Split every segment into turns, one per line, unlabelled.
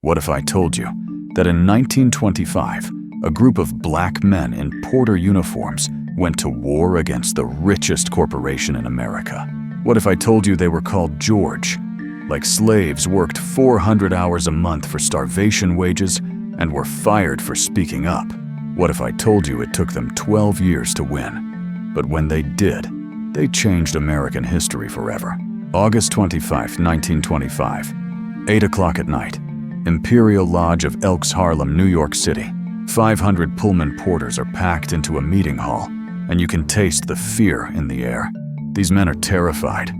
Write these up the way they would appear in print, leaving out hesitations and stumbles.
What if I told you that in 1925, a group of black men in porter uniforms went to war against the richest corporation in America? What if I told you they were called George? Like slaves, worked 400 hours a month for starvation wages and were fired for speaking up. What if I told you it took them 12 years to win? But when they did, they changed American history forever. August 25, 1925, 8 o'clock at night, Imperial Lodge of Elks, Harlem, New York City. 500 Pullman porters are packed into a meeting hall, and you can taste the fear in the air. These men are terrified.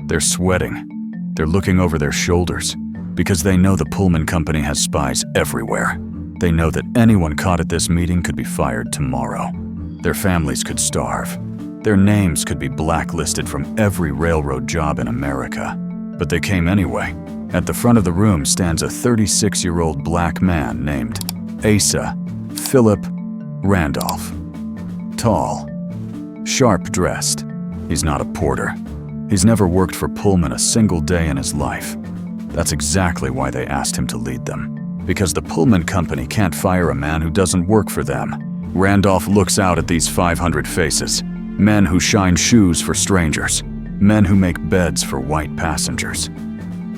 They're sweating. They're looking over their shoulders because they know the Pullman Company has spies everywhere. They know that anyone caught at this meeting could be fired tomorrow. Their families could starve. Their names could be blacklisted from every railroad job in America. But they came anyway. At the front of the room stands a 36-year-old black man named Asa Philip Randolph. Tall, sharp-dressed. He's not a porter. He's never worked for Pullman a single day in his life. That's exactly why they asked him to lead them. Because the Pullman Company can't fire a man who doesn't work for them. Randolph looks out at these 500 faces. Men who shine shoes for strangers. Men who make beds for white passengers.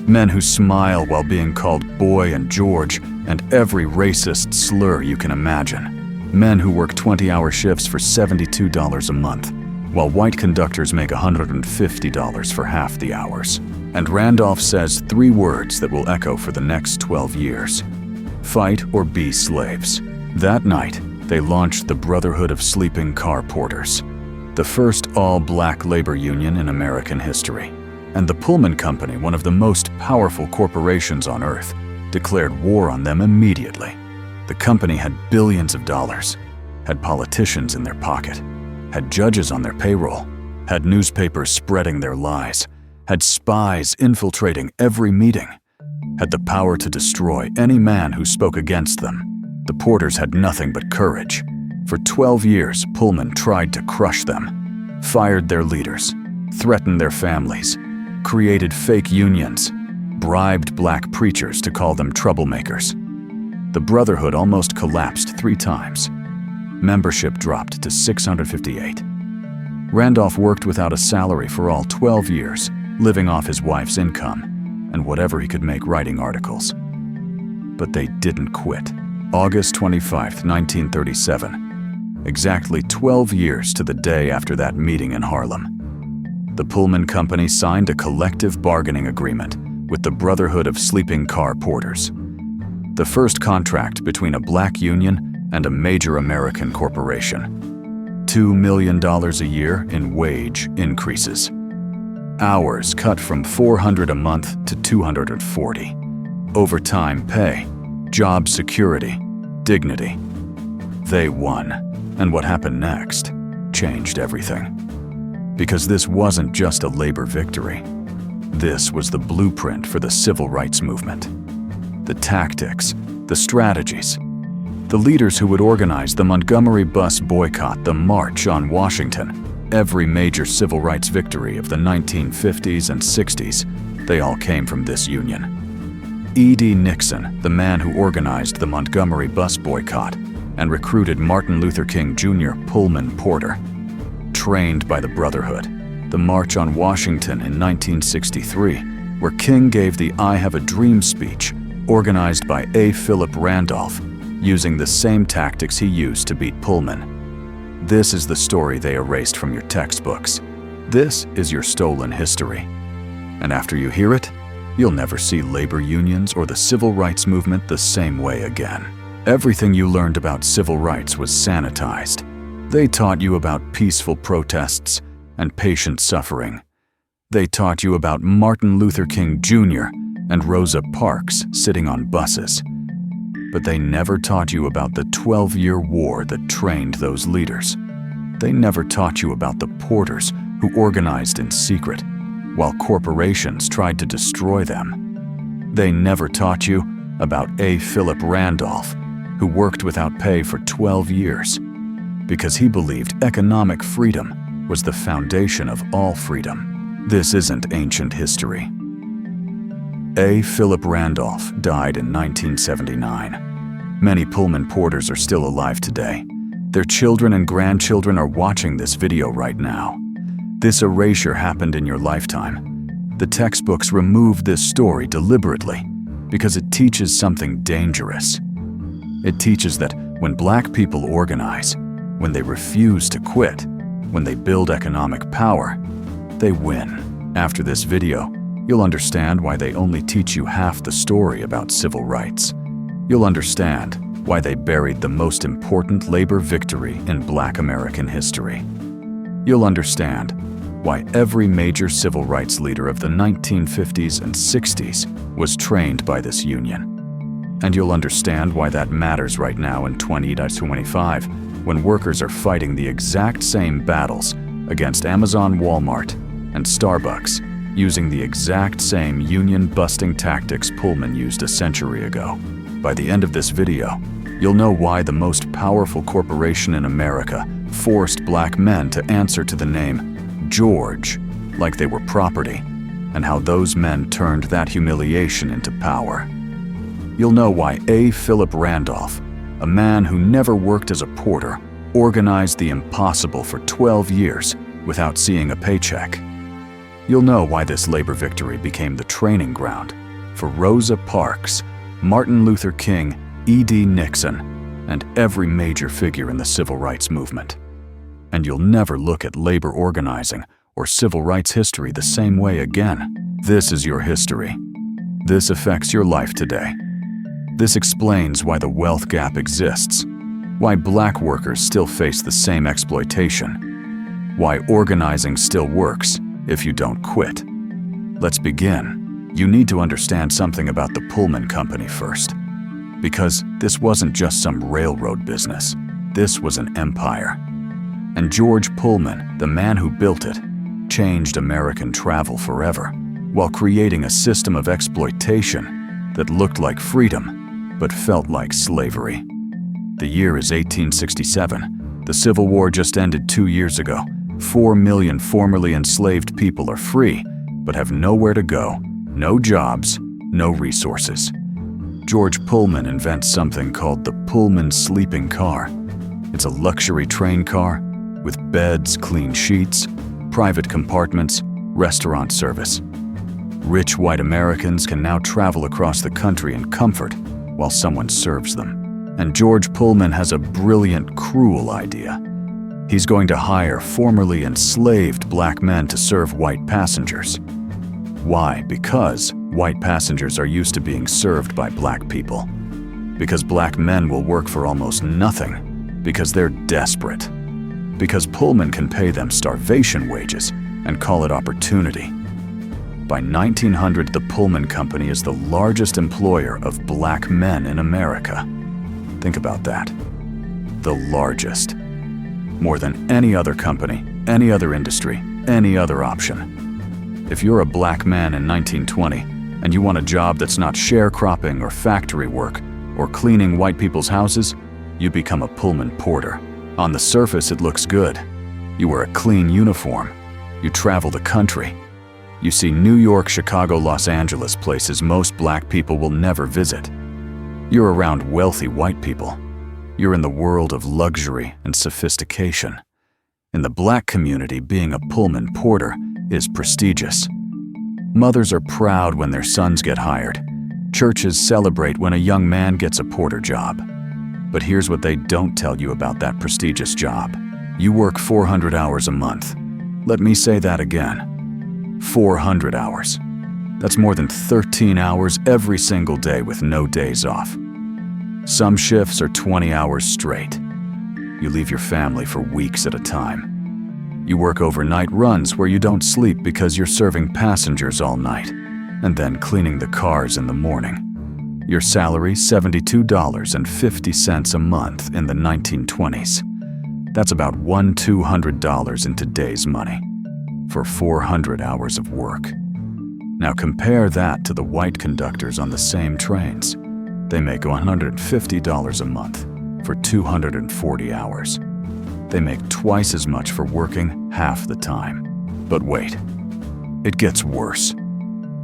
Men who smile while being called boy and George and every racist slur you can imagine. Men who work 20-hour shifts for $72 a month, while white conductors make $150 for half the hours. And Randolph says 3 words that will echo for the next 12 years. Fight or be slaves. That night, they launched the Brotherhood of Sleeping Car Porters, the first all-black labor union in American history. And the Pullman Company, one of the most powerful corporations on earth, declared war on them immediately. The company had billions of dollars, had politicians in their pocket, had judges on their payroll, had newspapers spreading their lies, had spies infiltrating every meeting, had the power to destroy any man who spoke against them. The porters had nothing but courage. For 12 years, Pullman tried to crush them, fired their leaders, threatened their families, created fake unions, bribed black preachers to call them troublemakers. The Brotherhood almost collapsed 3 times. Membership dropped to 658. Randolph worked without a salary for all 12 years, living off his wife's income and whatever he could make writing articles. But they didn't quit. August 25, 1937, exactly 12 years to the day after that meeting in Harlem. The Pullman Company signed a collective bargaining agreement with the Brotherhood of Sleeping Car Porters, the first contract between a black union and a major American corporation. $2 million a year in wage increases. Hours cut from 400 a month to 240. Overtime pay, job security, dignity. They won, and what happened next changed everything. Because this wasn't just a labor victory. This was the blueprint for the civil rights movement. The tactics, the strategies, the leaders who would organize the Montgomery Bus Boycott, the March on Washington, every major civil rights victory of the 1950s and 60s, they all came from this union. E.D. Nixon, the man who organized the Montgomery Bus Boycott and recruited Martin Luther King Jr. Pullman porter, trained by the Brotherhood. The March on Washington in 1963, where King gave the I Have a Dream speech, organized by A. Philip Randolph, using the same tactics he used to beat Pullman. This is the story they erased from your textbooks. This is your stolen history. And after you hear it, you'll never see labor unions or the civil rights movement the same way again. Everything you learned about civil rights was sanitized. They taught you about peaceful protests and patient suffering. They taught you about Martin Luther King Jr. and Rosa Parks sitting on buses. But they never taught you about the 12-year war that trained those leaders. They never taught you about the porters who organized in secret, while corporations tried to destroy them. They never taught you about A. Philip Randolph, who worked without pay for 12 years, because he believed economic freedom was the foundation of all freedom. This isn't ancient history. A. Philip Randolph died in 1979. Many Pullman porters are still alive today. Their children and grandchildren are watching this video right now. This erasure happened in your lifetime. The textbooks removed this story deliberately because it teaches something dangerous. It teaches that when Black people organize, when they refuse to quit, when they build economic power, they win. After this video, you'll understand why they only teach you half the story about civil rights. You'll understand why they buried the most important labor victory in Black American history. You'll understand why every major civil rights leader of the 1950s and 60s was trained by this union. And you'll understand why that matters right now in 2025, when workers are fighting the exact same battles against Amazon, Walmart, and Starbucks, using the exact same union-busting tactics Pullman used a century ago. By the end of this video, you'll know why the most powerful corporation in America forced Black men to answer to the name George like they were property, and how those men turned that humiliation into power. You'll know why A. Philip Randolph, a man who never worked as a porter, organized the impossible for 12 years without seeing a paycheck. You'll know why this labor victory became the training ground for Rosa Parks, Martin Luther King, E.D. Nixon, and every major figure in the civil rights movement. And you'll never look at labor organizing or civil rights history the same way again. This is your history. This affects your life today. This explains why the wealth gap exists, why Black workers still face the same exploitation, why organizing still works if you don't quit. Let's begin. You need to understand something about the Pullman Company first, because this wasn't just some railroad business. This was an empire. And George Pullman, the man who built it, changed American travel forever, while creating a system of exploitation that looked like freedom, but felt like slavery. The year is 1867. The Civil War just ended 2 years ago. 4 million formerly enslaved people are free, but have nowhere to go, no jobs, no resources. George Pullman invents something called the Pullman sleeping car. It's a luxury train car with beds, clean sheets, private compartments, restaurant service. Rich white Americans can now travel across the country in comfort while someone serves them. And George Pullman has a brilliant, cruel idea. He's going to hire formerly enslaved Black men to serve white passengers. Why? Because white passengers are used to being served by Black people. Because Black men will work for almost nothing. Because they're desperate. Because Pullman can pay them starvation wages and call it opportunity. By 1900, the Pullman Company is the largest employer of Black men in America. Think about that. The largest. More than any other company, any other industry, any other option. If you're a Black man in 1920 and you want a job that's not sharecropping or factory work or cleaning white people's houses, you become a Pullman porter. On the surface, it looks good. You wear a clean uniform. You travel the country. You see New York, Chicago, Los Angeles, places most Black people will never visit. You're around wealthy white people. You're in the world of luxury and sophistication. In the Black community, being a Pullman porter is prestigious. Mothers are proud when their sons get hired. Churches celebrate when a young man gets a porter job. But here's what they don't tell you about that prestigious job. You work 400 hours a month. Let me say that again. 400 hours. That's more than 13 hours every single day with no days off. Some shifts are 20 hours straight. You leave your family for weeks at a time. You work overnight runs where you don't sleep because you're serving passengers all night, and then cleaning the cars in the morning. Your salary, $72.50 a month in the 1920s. That's about $200 in today's money for 400 hours of work. Now compare that to the white conductors on the same trains. They make $150 a month for 240 hours. They make twice as much for working half the time. But wait, it gets worse.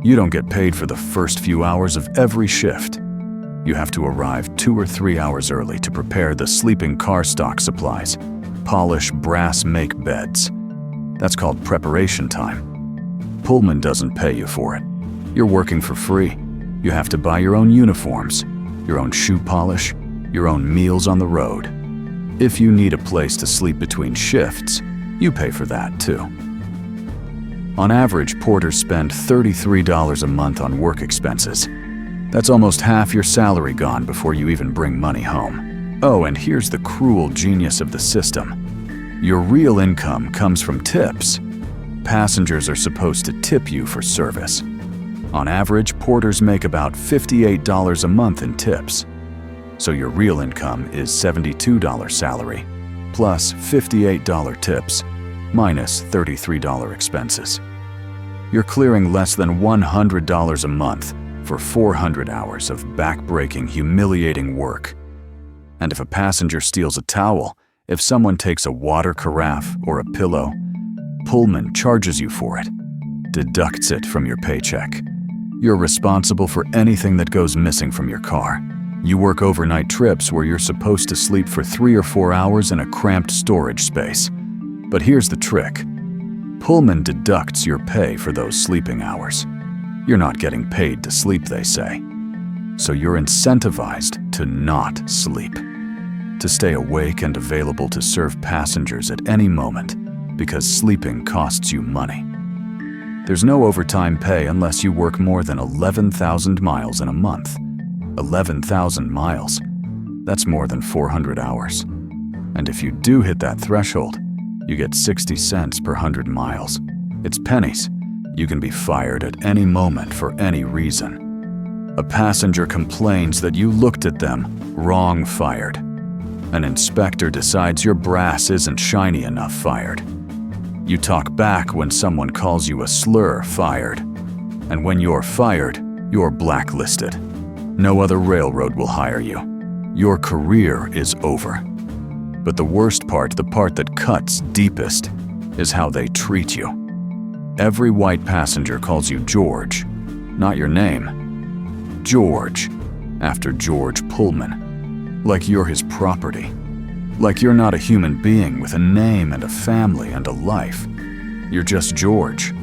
You don't get paid for the first few hours of every shift. You have to arrive 2 or 3 hours early to prepare the sleeping car stock supplies, polish brass make beds. That's called preparation time. Pullman doesn't pay you for it. You're working for free. You have to buy your own uniforms, your own shoe polish, your own meals on the road. If you need a place to sleep between shifts, you pay for that too. On average, porters spend $33 a month on work expenses. That's almost half your salary gone before you even bring money home. Oh, and here's the cruel genius of the system. Your real income comes from tips. Passengers are supposed to tip you for service. On average, porters make about $58 a month in tips. So your real income is $72 salary, plus $58 tips, minus $33 expenses. You're clearing less than $100 a month for 400 hours of back-breaking, humiliating work. And if a passenger steals a towel, if someone takes a water carafe or a pillow, Pullman charges you for it, deducts it from your paycheck. You're responsible for anything that goes missing from your car. You work overnight trips where you're supposed to sleep for 3 or 4 hours in a cramped storage space. But here's the trick. Pullman deducts your pay for those sleeping hours. You're not getting paid to sleep, they say. So you're incentivized to not sleep, to stay awake and available to serve passengers at any moment, because sleeping costs you money. There's no overtime pay unless you work more than 11,000 miles in a month. 11,000 miles. That's more than 400 hours. And if you do hit that threshold, you get 60 cents per 100 miles. It's pennies. You can be fired at any moment for any reason. A passenger complains that you looked at them, wrong, fired. An inspector decides your brass isn't shiny enough, fired. You talk back when someone calls you a slur, fired. And when you're fired, you're blacklisted. No other railroad will hire you. Your career is over. But the worst part, the part that cuts deepest, is how they treat you. Every white passenger calls you George, not your name. George, after George Pullman. Like you're his property. Like you're not a human being with a name and a family and a life. You're just George.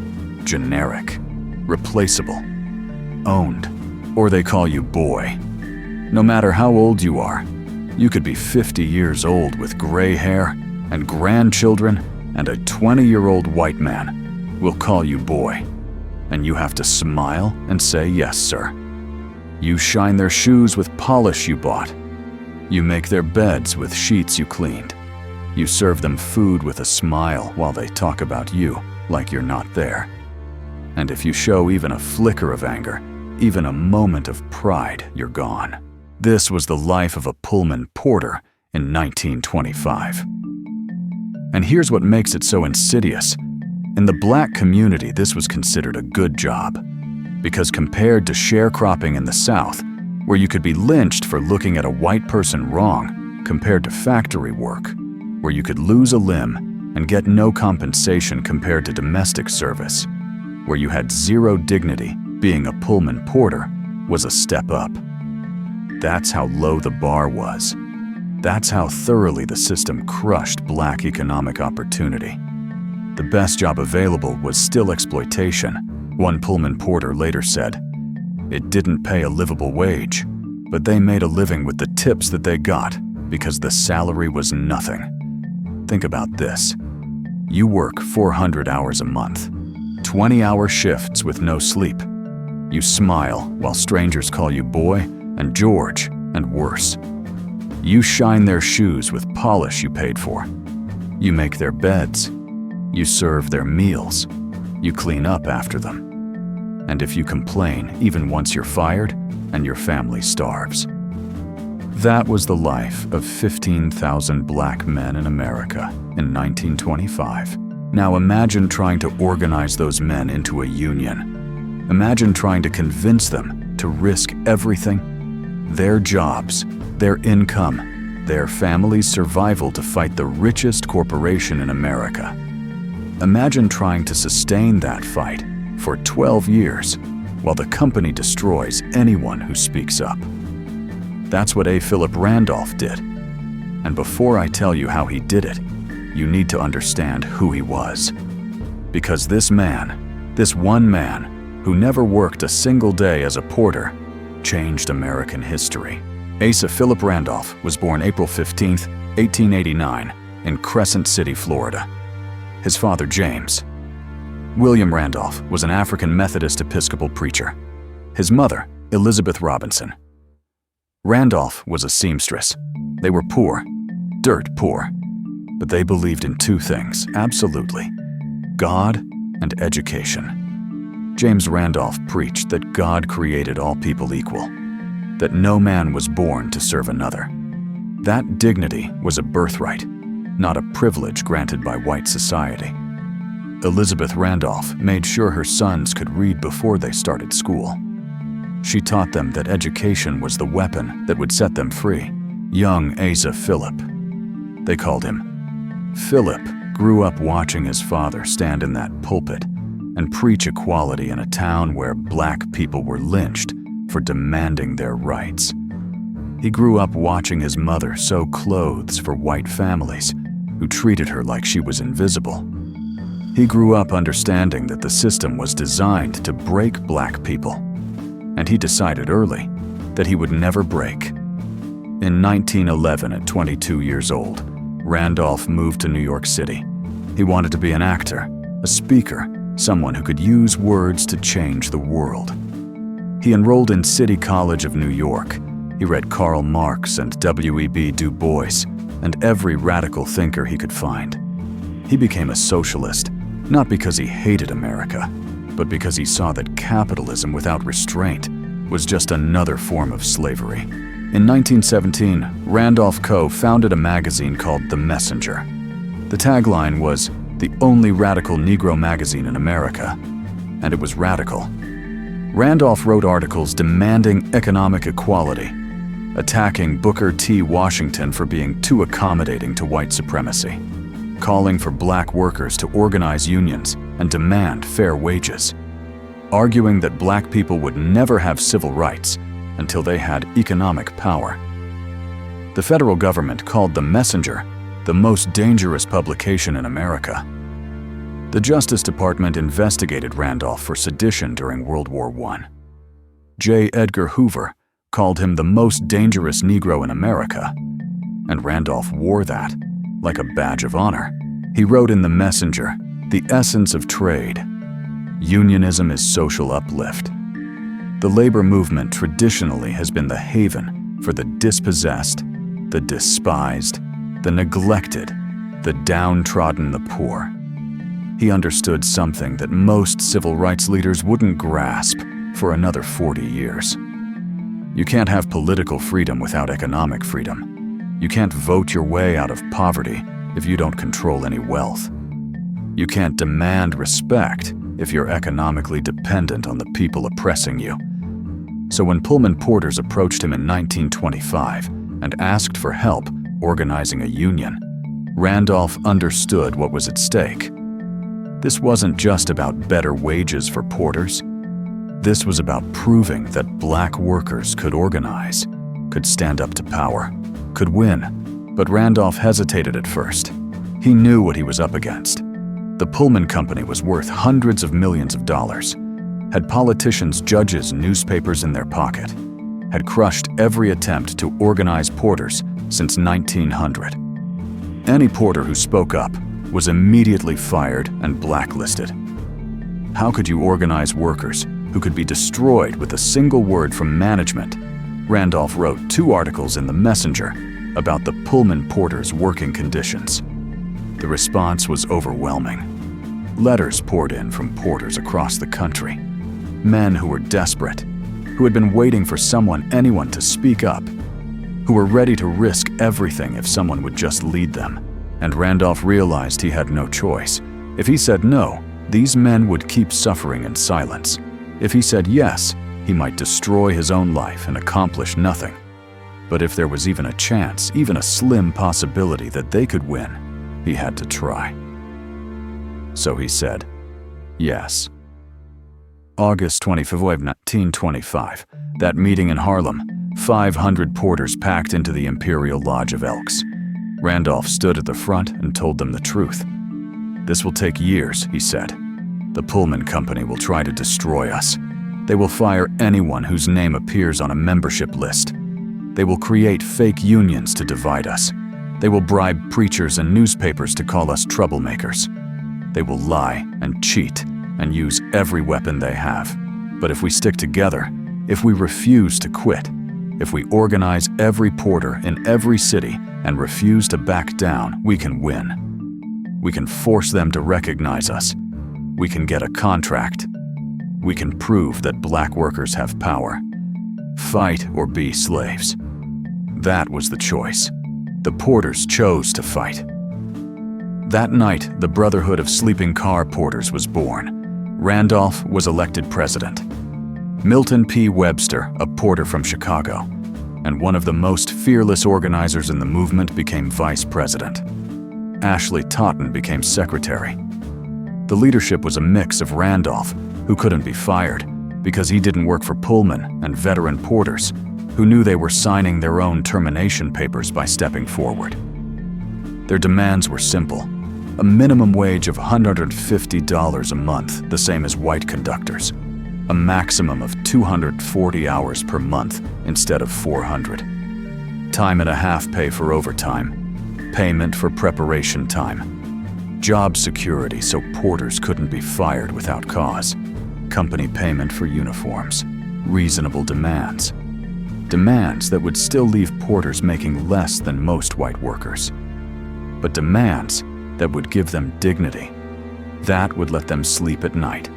Generic. Replaceable. Owned. Or they call you boy. No matter how old you are, you could be 50 years old with gray hair and grandchildren, and a 20-year-old white man will call you boy. And you have to smile and say, yes, sir. You shine their shoes with polish you bought. You make their beds with sheets you cleaned. You serve them food with a smile while they talk about you like you're not there. And if you show even a flicker of anger, even a moment of pride, you're gone. This was the life of a Pullman porter in 1925. And here's what makes it so insidious. In the black community, this was considered a good job. Because compared to sharecropping in the South, where you could be lynched for looking at a white person wrong, compared to factory work, where you could lose a limb and get no compensation compared to domestic service, where you had zero dignity, being a Pullman porter was a step up. That's how low the bar was. That's how thoroughly the system crushed black economic opportunity. The best job available was still exploitation. One Pullman porter later said, "It didn't pay a livable wage, but they made a living with the tips that they got because the salary was nothing." Think about this. You work 400 hours a month, 20-hour shifts with no sleep. You smile while strangers call you boy and George and worse. You shine their shoes with polish you paid for. You make their beds. You serve their meals. You clean up after them. And if you complain, even once you're fired, and your family starves. That was the life of 15,000 black men in America in 1925. Now imagine trying to organize those men into a union. Imagine trying to convince them to risk everything, their jobs, their income, their family's survival to fight the richest corporation in America. Imagine trying to sustain that fight for 12 years while the company destroys anyone who speaks up. That's what A. Philip Randolph did. And before I tell you how he did it, you need to understand who he was. Because this man, this one man, who never worked a single day as a porter, changed American history. Asa Philip Randolph was born April 15, 1889, in Crescent City, Florida. His father, James William Randolph, was an African Methodist Episcopal preacher. His mother, Elizabeth Robinson. Randolph was a seamstress. They were poor, dirt poor, but they believed in two things, absolutely: God and education. James Randolph preached that God created all people equal, that no man was born to serve another. That dignity was a birthright, not a privilege granted by white society. Elizabeth Randolph made sure her sons could read before they started school. She taught them that education was the weapon that would set them free. Young Asa Philip, they called him, Philip grew up watching his father stand in that pulpit and preach equality in a town where black people were lynched for demanding their rights. He grew up watching his mother sew clothes for white families who treated her like she was invisible. He grew up understanding that the system was designed to break black people, and he decided early that he would never break. In 1911, at 22 years old, Randolph moved to New York City. He wanted to be an actor, a speaker, someone who could use words to change the world. He enrolled in City College of New York. He read Karl Marx and W.E.B. Du Bois and every radical thinker he could find. He became a socialist, not because he hated America, but because he saw that capitalism without restraint was just another form of slavery. In 1917, Randolph co-founded a magazine called The Messenger. The tagline was, "The only radical Negro magazine in America," and it was radical. Randolph wrote articles demanding economic equality, attacking Booker T. Washington for being too accommodating to white supremacy, calling for black workers to organize unions and demand fair wages, arguing that black people would never have civil rights until they had economic power. The federal government called The Messenger the most dangerous publication in America. The Justice Department investigated Randolph for sedition during World War I. J. Edgar Hoover called him the most dangerous Negro in America, and Randolph wore that like a badge of honor. He wrote in The Messenger, "The essence of trade. Unionism is social uplift. The labor movement traditionally has been the haven for the dispossessed, the despised, the neglected, the downtrodden, the poor." He understood something that most civil rights leaders wouldn't grasp for another 40 years. You can't have political freedom without economic freedom. You can't vote your way out of poverty if you don't control any wealth. You can't demand respect if you're economically dependent on the people oppressing you. So when Pullman porters approached him in 1925 and asked for help organizing a union, Randolph understood what was at stake. This wasn't just about better wages for porters. This was about proving that black workers could organize, could stand up to power, could win. But Randolph hesitated at first. He knew what he was up against. The Pullman Company was worth hundreds of millions of dollars, had politicians, judges, newspapers in their pocket, had crushed every attempt to organize porters since 1900. Any porter who spoke up was immediately fired and blacklisted. How could you organize workers who could be destroyed with a single word from management? Randolph wrote 2 articles in The Messenger about the Pullman porters' working conditions. The response was overwhelming. Letters poured in from porters across the country. Men who were desperate, who had been waiting for anyone to speak up, who were ready to risk everything if someone would just lead them. And Randolph realized he had no choice. If he said no, these men would keep suffering in silence. If he said yes, he might destroy his own life and accomplish nothing. But if there was even a chance, even a slim possibility that they could win, he had to try. So he said, yes. August 25, 1925, that meeting in Harlem, 500 porters packed into the Imperial Lodge of Elks. Randolph stood at the front and told them the truth. "This will take years," he said. "The Pullman Company will try to destroy us. They will fire anyone whose name appears on a membership list. They will create fake unions to divide us. They will bribe preachers and newspapers to call us troublemakers. They will lie and cheat and use every weapon they have. But if we stick together, if we refuse to quit, if we organize every porter in every city and refuse to back down, we can win. We can force them to recognize us. We can get a contract. We can prove that black workers have power. Fight or be slaves." That was the choice. The porters chose to fight. That night, the Brotherhood of Sleeping Car Porters was born. Randolph was elected president. Milton P. Webster, a porter from Chicago, and one of the most fearless organizers in the movement, became vice president. Ashley Totten became secretary. The leadership was a mix of Randolph, who couldn't be fired because he didn't work for Pullman, and veteran porters, who knew they were signing their own termination papers by stepping forward. Their demands were simple: a minimum wage of $150 a month, the same as white conductors, a maximum of 240 hours per month instead of 400, time and a half pay for overtime, payment for preparation time, job security so porters couldn't be fired without cause, company payment for uniforms, reasonable demands. Demands that would still leave porters making less than most white workers. But demands that would give them dignity. That would let them sleep at night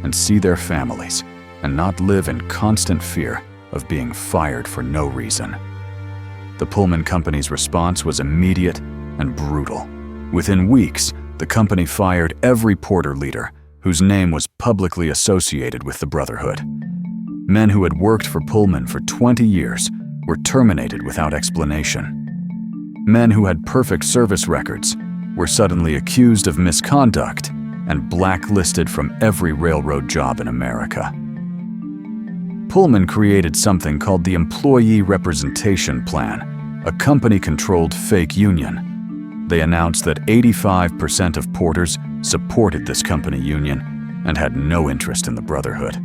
and see their families and not live in constant fear of being fired for no reason. The Pullman Company's response was immediate and brutal. Within weeks, the company fired every porter leader whose name was publicly associated with the Brotherhood. Men who had worked for Pullman for 20 years were terminated without explanation. Men who had perfect service records were suddenly accused of misconduct and blacklisted from every railroad job in America. Pullman created something called the Employee Representation Plan, a company-controlled fake union. They announced that 85% of porters supported this company union and had no interest in the Brotherhood.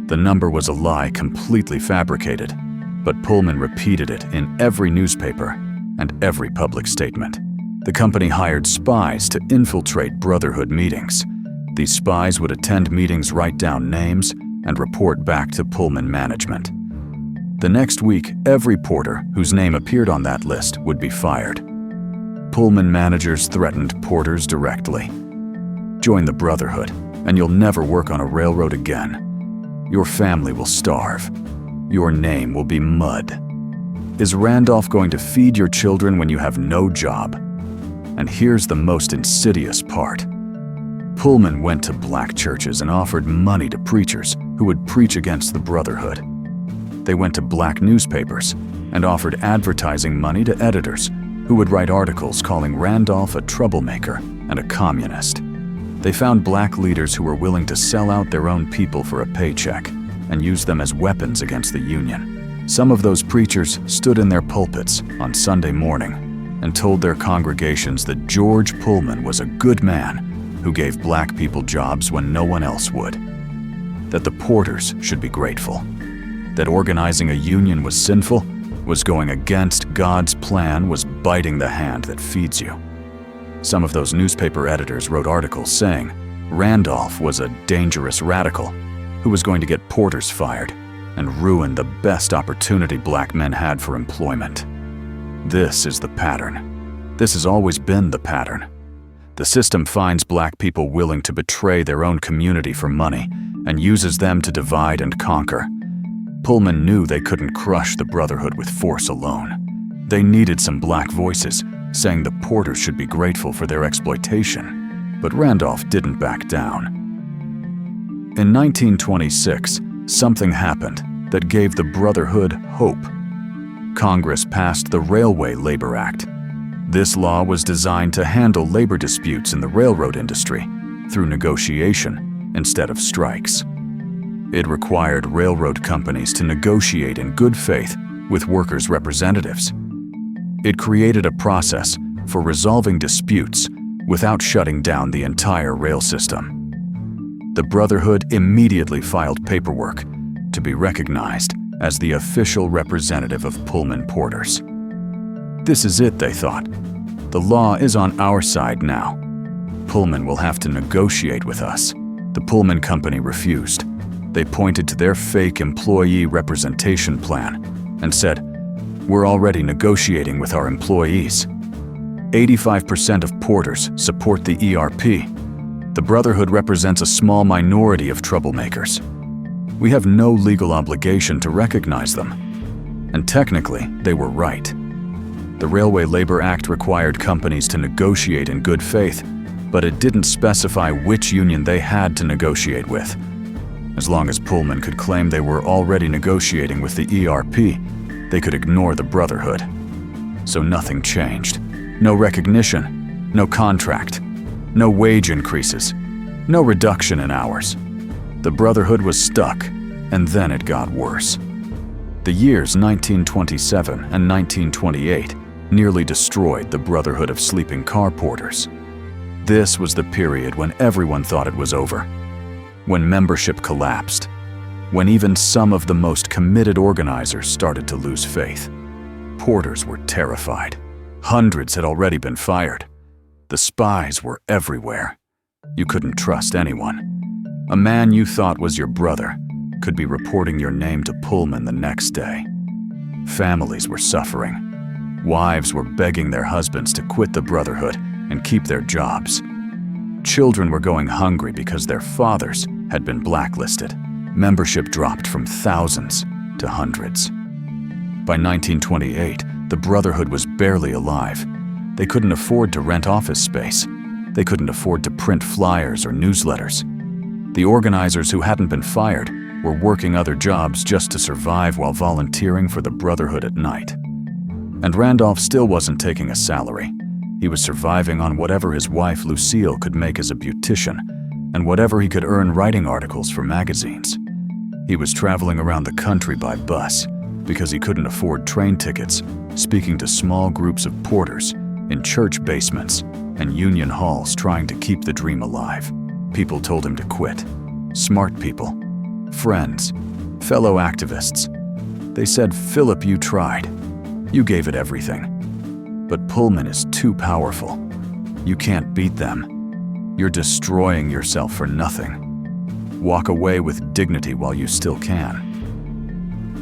The number was a lie completely fabricated, but Pullman repeated it in every newspaper and every public statement. The company hired spies to infiltrate Brotherhood meetings. These spies would attend meetings, write down names, and report back to Pullman management. The next week, every porter whose name appeared on that list would be fired. Pullman managers threatened porters directly. "Join the Brotherhood, and you'll never work on a railroad again. Your family will starve. Your name will be mud. Is Randolph going to feed your children when you have no job?" And here's the most insidious part. Pullman went to black churches and offered money to preachers who would preach against the Brotherhood. They went to black newspapers and offered advertising money to editors who would write articles calling Randolph a troublemaker and a communist. They found black leaders who were willing to sell out their own people for a paycheck and use them as weapons against the union. Some of those preachers stood in their pulpits on Sunday morning and told their congregations that George Pullman was a good man who gave black people jobs when no one else would. That the porters should be grateful. That organizing a union was sinful, was going against God's plan, was biting the hand that feeds you. Some of those newspaper editors wrote articles saying Randolph was a dangerous radical who was going to get porters fired and ruin the best opportunity black men had for employment. This is the pattern. This has always been the pattern. The system finds black people willing to betray their own community for money and uses them to divide and conquer. Pullman knew they couldn't crush the Brotherhood with force alone. They needed some black voices saying the porters should be grateful for their exploitation. But Randolph didn't back down. In 1926, something happened that gave the Brotherhood hope. Congress passed the Railway Labor Act. This law was designed to handle labor disputes in the railroad industry through negotiation instead of strikes. It required railroad companies to negotiate in good faith with workers' representatives. It created a process for resolving disputes without shutting down the entire rail system. The Brotherhood immediately filed paperwork to be recognized as the official representative of Pullman porters. This is it, they thought. The law is on our side now. Pullman will have to negotiate with us. The Pullman company refused. They pointed to their fake employee representation plan and said, "We're already negotiating with our employees." 85% of porters support the ERP. The Brotherhood represents a small minority of troublemakers. We have no legal obligation to recognize them. And technically, they were right. The Railway Labor Act required companies to negotiate in good faith, but it didn't specify which union they had to negotiate with. As long as Pullman could claim they were already negotiating with the ERP, they could ignore the Brotherhood. So nothing changed. No recognition, no contract, no wage increases, no reduction in hours. The Brotherhood was stuck, and then it got worse. The years 1927 and 1928 nearly destroyed the Brotherhood of Sleeping Car Porters. This was the period when everyone thought it was over, when membership collapsed, when even some of the most committed organizers started to lose faith. Porters were terrified. Hundreds had already been fired. The spies were everywhere. You couldn't trust anyone. A man you thought was your brother could be reporting your name to Pullman the next day. Families were suffering. Wives were begging their husbands to quit the Brotherhood and keep their jobs. Children were going hungry because their fathers had been blacklisted. Membership dropped from thousands to hundreds. By 1928, the Brotherhood was barely alive. They couldn't afford to rent office space. They couldn't afford to print flyers or newsletters. The organizers who hadn't been fired were working other jobs just to survive while volunteering for the Brotherhood at night. And Randolph still wasn't taking a salary. He was surviving on whatever his wife Lucille could make as a beautician and whatever he could earn writing articles for magazines. He was traveling around the country by bus because he couldn't afford train tickets, speaking to small groups of porters in church basements and union halls trying to keep the dream alive. People told him to quit. Smart people, friends, fellow activists. They said, "Philip, you tried. You gave it everything. But Pullman is too powerful. You can't beat them. You're destroying yourself for nothing. Walk away with dignity while you still can."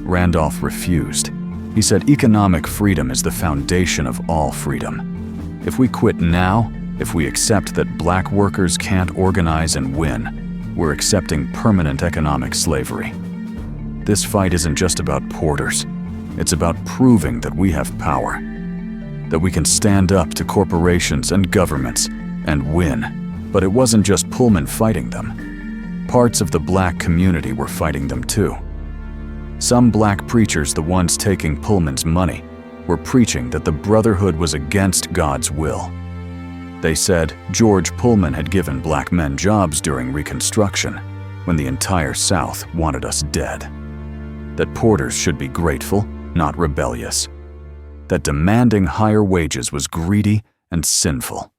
Randolph refused. He said economic freedom is the foundation of all freedom. If we quit now, if we accept that black workers can't organize and win, we're accepting permanent economic slavery. This fight isn't just about porters. It's about proving that we have power, that we can stand up to corporations and governments and win. But it wasn't just Pullman fighting them. Parts of the black community were fighting them too. Some black preachers, the ones taking Pullman's money, were preaching that the Brotherhood was against God's will. They said George Pullman had given black men jobs during Reconstruction when the entire South wanted us dead. That porters should be grateful, not rebellious. That demanding higher wages was greedy and sinful.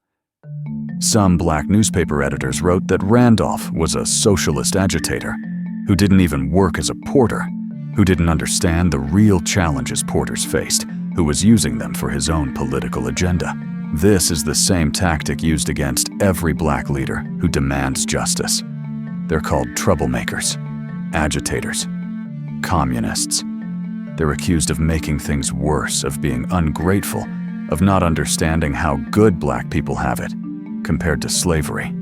Some black newspaper editors wrote that Randolph was a socialist agitator who didn't even work as a porter, who didn't understand the real challenges porters faced, who was using them for his own political agenda. This is the same tactic used against every black leader who demands justice. They're called troublemakers, agitators, communists. They're accused of making things worse, of being ungrateful, of not understanding how good black people have it compared to slavery.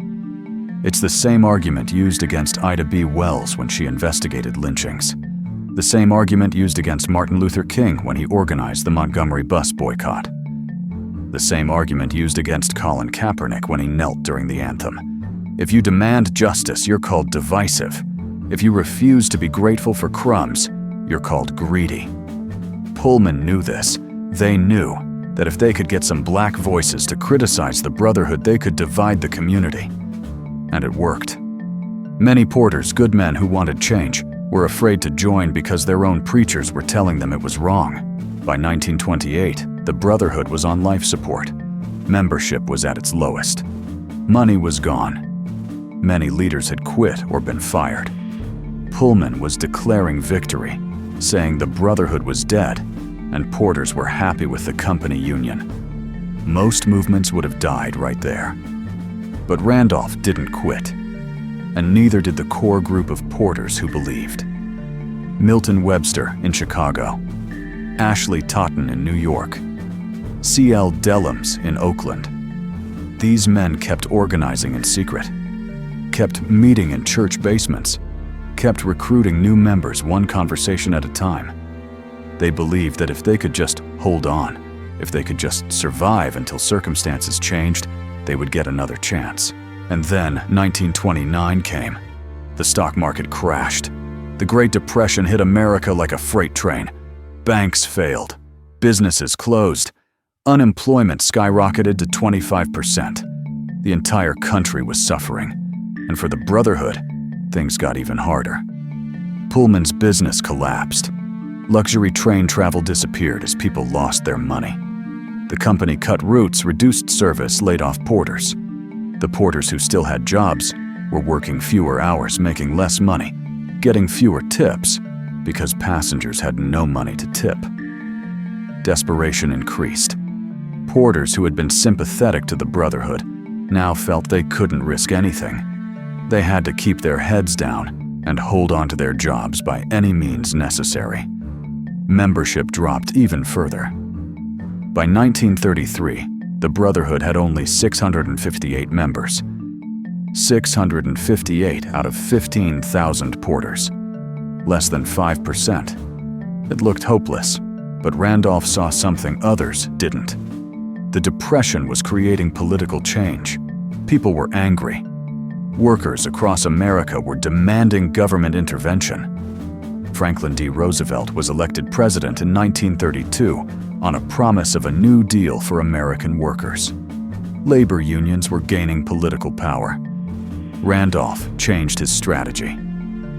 It's the same argument used against Ida B. Wells when she investigated lynchings. The same argument used against Martin Luther King when he organized the Montgomery Bus Boycott. The same argument used against Colin Kaepernick when he knelt during the anthem. If you demand justice, you're called divisive. If you refuse to be grateful for crumbs, you're called greedy. Pullman knew this. They knew that if they could get some black voices to criticize the Brotherhood, they could divide the community. And it worked. Many porters, good men who wanted change, were afraid to join because their own preachers were telling them it was wrong. By 1928, the Brotherhood was on life support. Membership was at its lowest. Money was gone. Many leaders had quit or been fired. Pullman was declaring victory, saying the Brotherhood was dead, and porters were happy with the company union. Most movements would have died right there. But Randolph didn't quit, and neither did the core group of porters who believed. Milton Webster in Chicago, Ashley Totten in New York, C.L. Dellums in Oakland. These men kept organizing in secret, kept meeting in church basements, kept recruiting new members one conversation at a time. They believed that if they could just hold on, if they could just survive until circumstances changed, they would get another chance. And then 1929 came. The stock market crashed. The Great Depression hit America like a freight train. Banks failed. Businesses closed. Unemployment skyrocketed to 25%. The entire country was suffering. And for the Brotherhood, things got even harder. Pullman's business collapsed. Luxury train travel disappeared as people lost their money. The company cut routes, reduced service, laid off porters. The porters who still had jobs were working fewer hours, making less money, getting fewer tips because passengers had no money to tip. Desperation increased. Porters who had been sympathetic to the Brotherhood now felt they couldn't risk anything. They had to keep their heads down and hold on to their jobs by any means necessary. Membership dropped even further. By 1933, the Brotherhood had only 658 members. 658 out of 15,000 porters. Less than 5%. It looked hopeless, but Randolph saw something others didn't. The Depression was creating political change. People were angry. Workers across America were demanding government intervention. Franklin D. Roosevelt was elected president in 1932 on a promise of a New Deal for American workers. Labor unions were gaining political power. Randolph changed his strategy.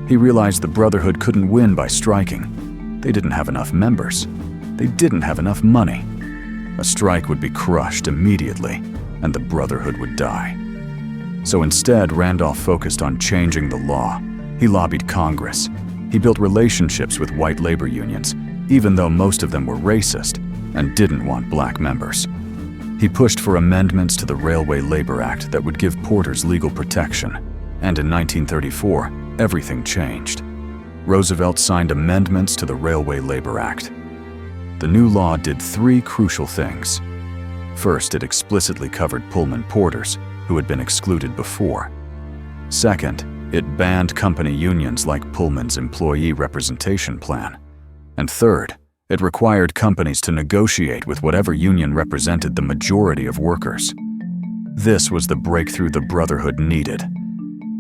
He realized the Brotherhood couldn't win by striking. They didn't have enough members. They didn't have enough money. A strike would be crushed immediately, and the Brotherhood would die. So instead, Randolph focused on changing the law. He lobbied Congress. He built relationships with white labor unions, even though most of them were racist and didn't want black members. He pushed for amendments to the Railway Labor Act that would give porters legal protection. And in 1934, everything changed. Roosevelt signed amendments to the Railway Labor Act. The new law did three crucial things. First, it explicitly covered Pullman porters, who had been excluded before. Second, it banned company unions like Pullman's Employee Representation Plan. And third, it required companies to negotiate with whatever union represented the majority of workers. This was the breakthrough the Brotherhood needed.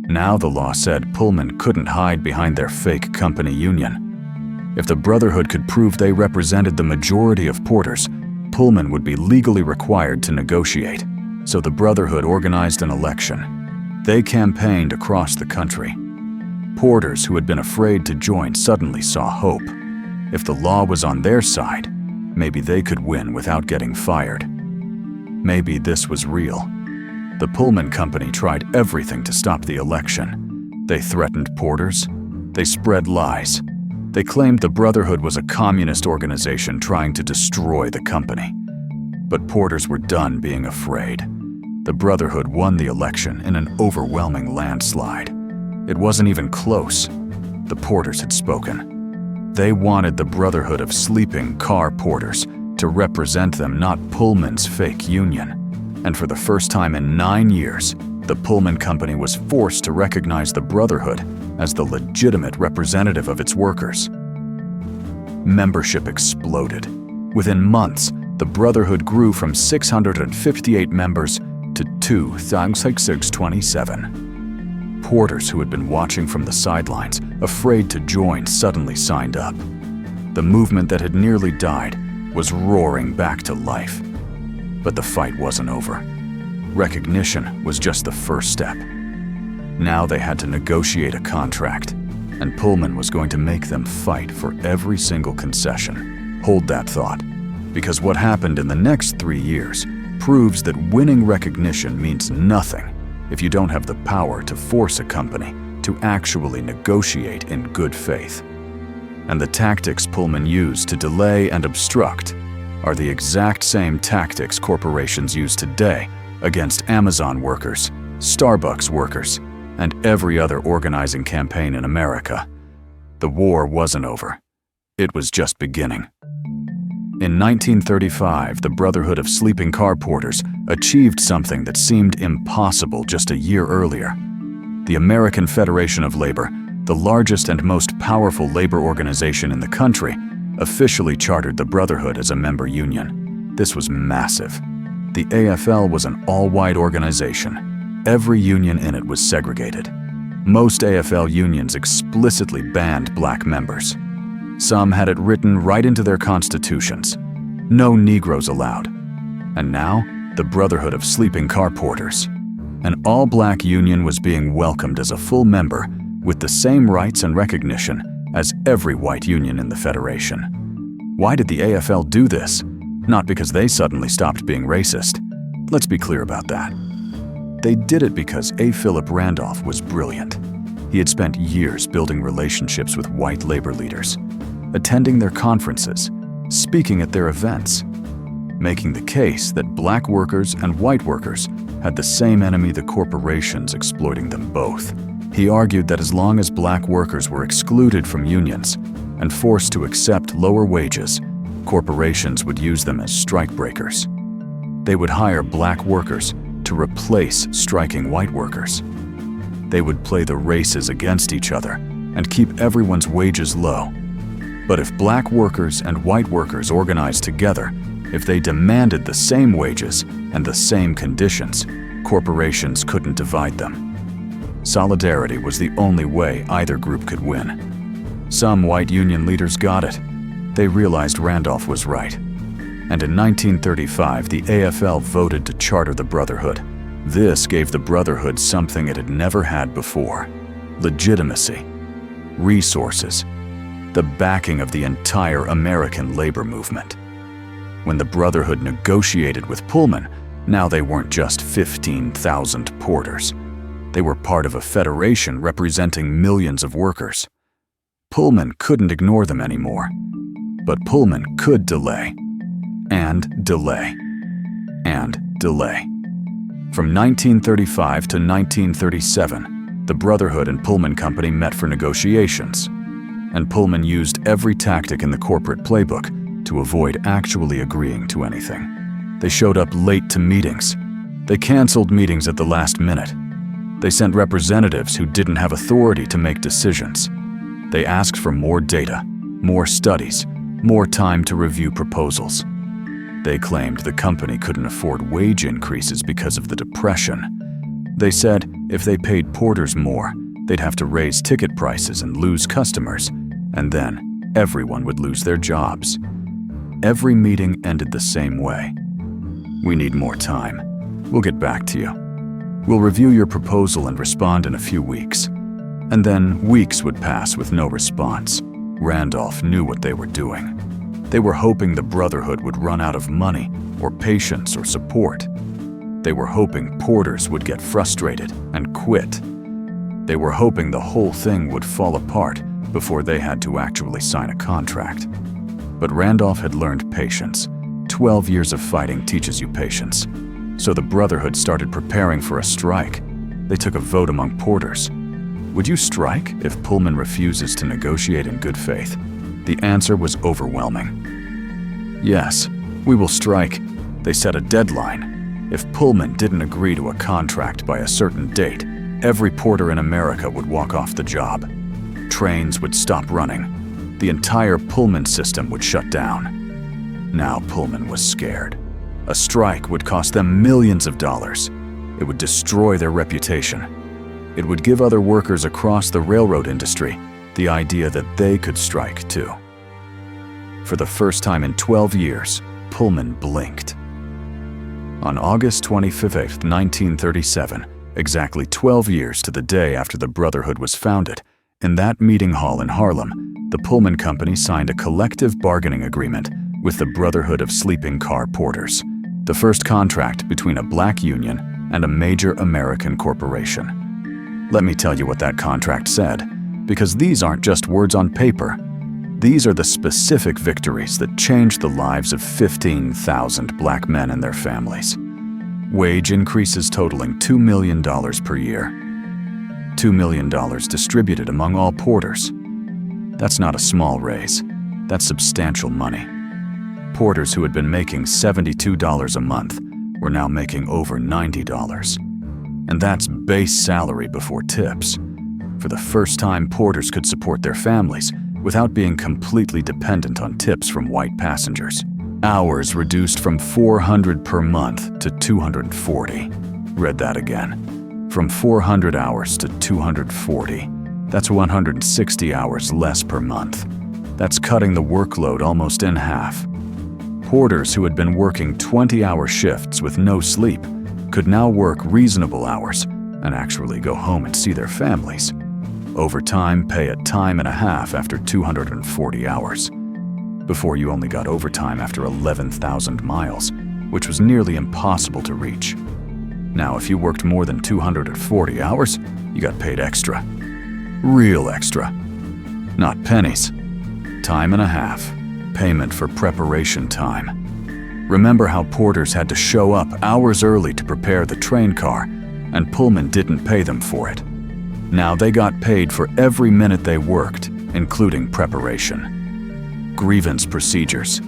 Now the law said Pullman couldn't hide behind their fake company union. If the Brotherhood could prove they represented the majority of porters, Pullman would be legally required to negotiate. So the Brotherhood organized an election. They campaigned across the country. Porters who had been afraid to join suddenly saw hope. If the law was on their side, maybe they could win without getting fired. Maybe this was real. The Pullman Company tried everything to stop the election. They threatened porters. They spread lies. They claimed the Brotherhood was a communist organization trying to destroy the company. But porters were done being afraid. The Brotherhood won the election in an overwhelming landslide. It wasn't even close. The porters had spoken. They wanted the Brotherhood of sleeping car porters to represent them, not Pullman's fake union. And for the first time in 9 years, the Pullman Company was forced to recognize the Brotherhood as the legitimate representative of its workers. Membership exploded. Within months, the Brotherhood grew from 658 members to 2,627. Porters who had been watching from the sidelines, afraid to join, suddenly signed up. The movement that had nearly died was roaring back to life. But the fight wasn't over. Recognition was just the first step. Now they had to negotiate a contract, and Pullman was going to make them fight for every single concession. Hold that thought, because what happened in the next 3 years proves that winning recognition means nothing if you don't have the power to force a company to actually negotiate in good faith. And the tactics Pullman used to delay and obstruct are the exact same tactics corporations use today against Amazon workers, Starbucks workers, and every other organizing campaign in America. The war wasn't over. It was just beginning. In 1935, the Brotherhood of Sleeping Car Porters achieved something that seemed impossible just a year earlier. The American Federation of Labor, the largest and most powerful labor organization in the country, officially chartered the Brotherhood as a member union. This was massive. The AFL was an all-white organization. Every union in it was segregated. Most AFL unions explicitly banned black members. Some had it written right into their constitutions. No Negroes allowed. And now, the Brotherhood of Sleeping Car Porters. An all-black union was being welcomed as a full member with the same rights and recognition as every white union in the Federation. Why did the AFL do this? Not because they suddenly stopped being racist. Let's be clear about that. They did it because A. Philip Randolph was brilliant. He had spent years building relationships with white labor leaders, attending their conferences, speaking at their events, making the case that black workers and white workers had the same enemy, the corporations exploiting them both. He argued that as long as black workers were excluded from unions and forced to accept lower wages, corporations would use them as strikebreakers. They would hire black workers to replace striking white workers. They would play the races against each other and keep everyone's wages low. But if black workers and white workers organized together, if they demanded the same wages and the same conditions, corporations couldn't divide them. Solidarity was the only way either group could win. Some white union leaders got it. They realized Randolph was right. And in 1935, the AFL voted to charter the Brotherhood. This gave the Brotherhood something it had never had before: legitimacy, resources, the backing of the entire American labor movement. When the Brotherhood negotiated with Pullman, now they weren't just 15,000 porters. They were part of a federation representing millions of workers. Pullman couldn't ignore them anymore. But Pullman could delay, and delay, and delay. From 1935 to 1937, the Brotherhood and Pullman Company met for negotiations, and Pullman used every tactic in the corporate playbook to avoid actually agreeing to anything. They showed up late to meetings. They canceled meetings at the last minute. They sent representatives who didn't have authority to make decisions. They asked for more data, more studies, more time to review proposals. They claimed the company couldn't afford wage increases because of the Depression. They said if they paid porters more, they'd have to raise ticket prices and lose customers, and then everyone would lose their jobs. Every meeting ended the same way. "We need more time. We'll get back to you. We'll review your proposal and respond in a few weeks." And then weeks would pass with no response. Randolph knew what they were doing. They were hoping the Brotherhood would run out of money or patience or support. They were hoping porters would get frustrated and quit. They were hoping the whole thing would fall apart before they had to actually sign a contract. But Randolph had learned patience. 12 years of fighting teaches you patience. So the Brotherhood started preparing for a strike. They took a vote among porters. Would you strike if Pullman refuses to negotiate in good faith? The answer was overwhelming. Yes, we will strike. They set a deadline. If Pullman didn't agree to a contract by a certain date, every porter in America would walk off the job. Trains would stop running. The entire Pullman system would shut down. Now Pullman was scared. A strike would cost them millions of dollars. It would destroy their reputation. It would give other workers across the railroad industry the idea that they could strike too. For the first time in 12 years, Pullman blinked. On August 25, 1937, Exactly 12 years to the day after the Brotherhood was founded, in that meeting hall in Harlem, the Pullman Company signed a collective bargaining agreement with the Brotherhood of Sleeping Car Porters, the first contract between a black union and a major American corporation. Let me tell you what that contract said, because these aren't just words on paper. These are the specific victories that changed the lives of 15,000 black men and their families. Wage increases totaling $2 million per year. $2 million distributed among all porters. That's not a small raise. That's substantial money. Porters who had been making $72 a month were now making over $90. And that's base salary before tips. For the first time, porters could support their families without being completely dependent on tips from white passengers. Hours reduced from 400 per month to 240. Read that again. From 400 hours to 240. That's 160 hours less per month. That's cutting the workload almost in half. Porters who had been working 20-hour shifts with no sleep could now work reasonable hours and actually go home and see their families. Overtime pay at time and a half after 240 hours. Before, you only got overtime after 11,000 miles, which was nearly impossible to reach. Now, if you worked more than 240 hours, you got paid extra. Real extra. Not pennies. Time and a half. Payment for preparation time. Remember how porters had to show up hours early to prepare the train car, and Pullman didn't pay them for it. Now they got paid for every minute they worked, including preparation. Grievance procedures.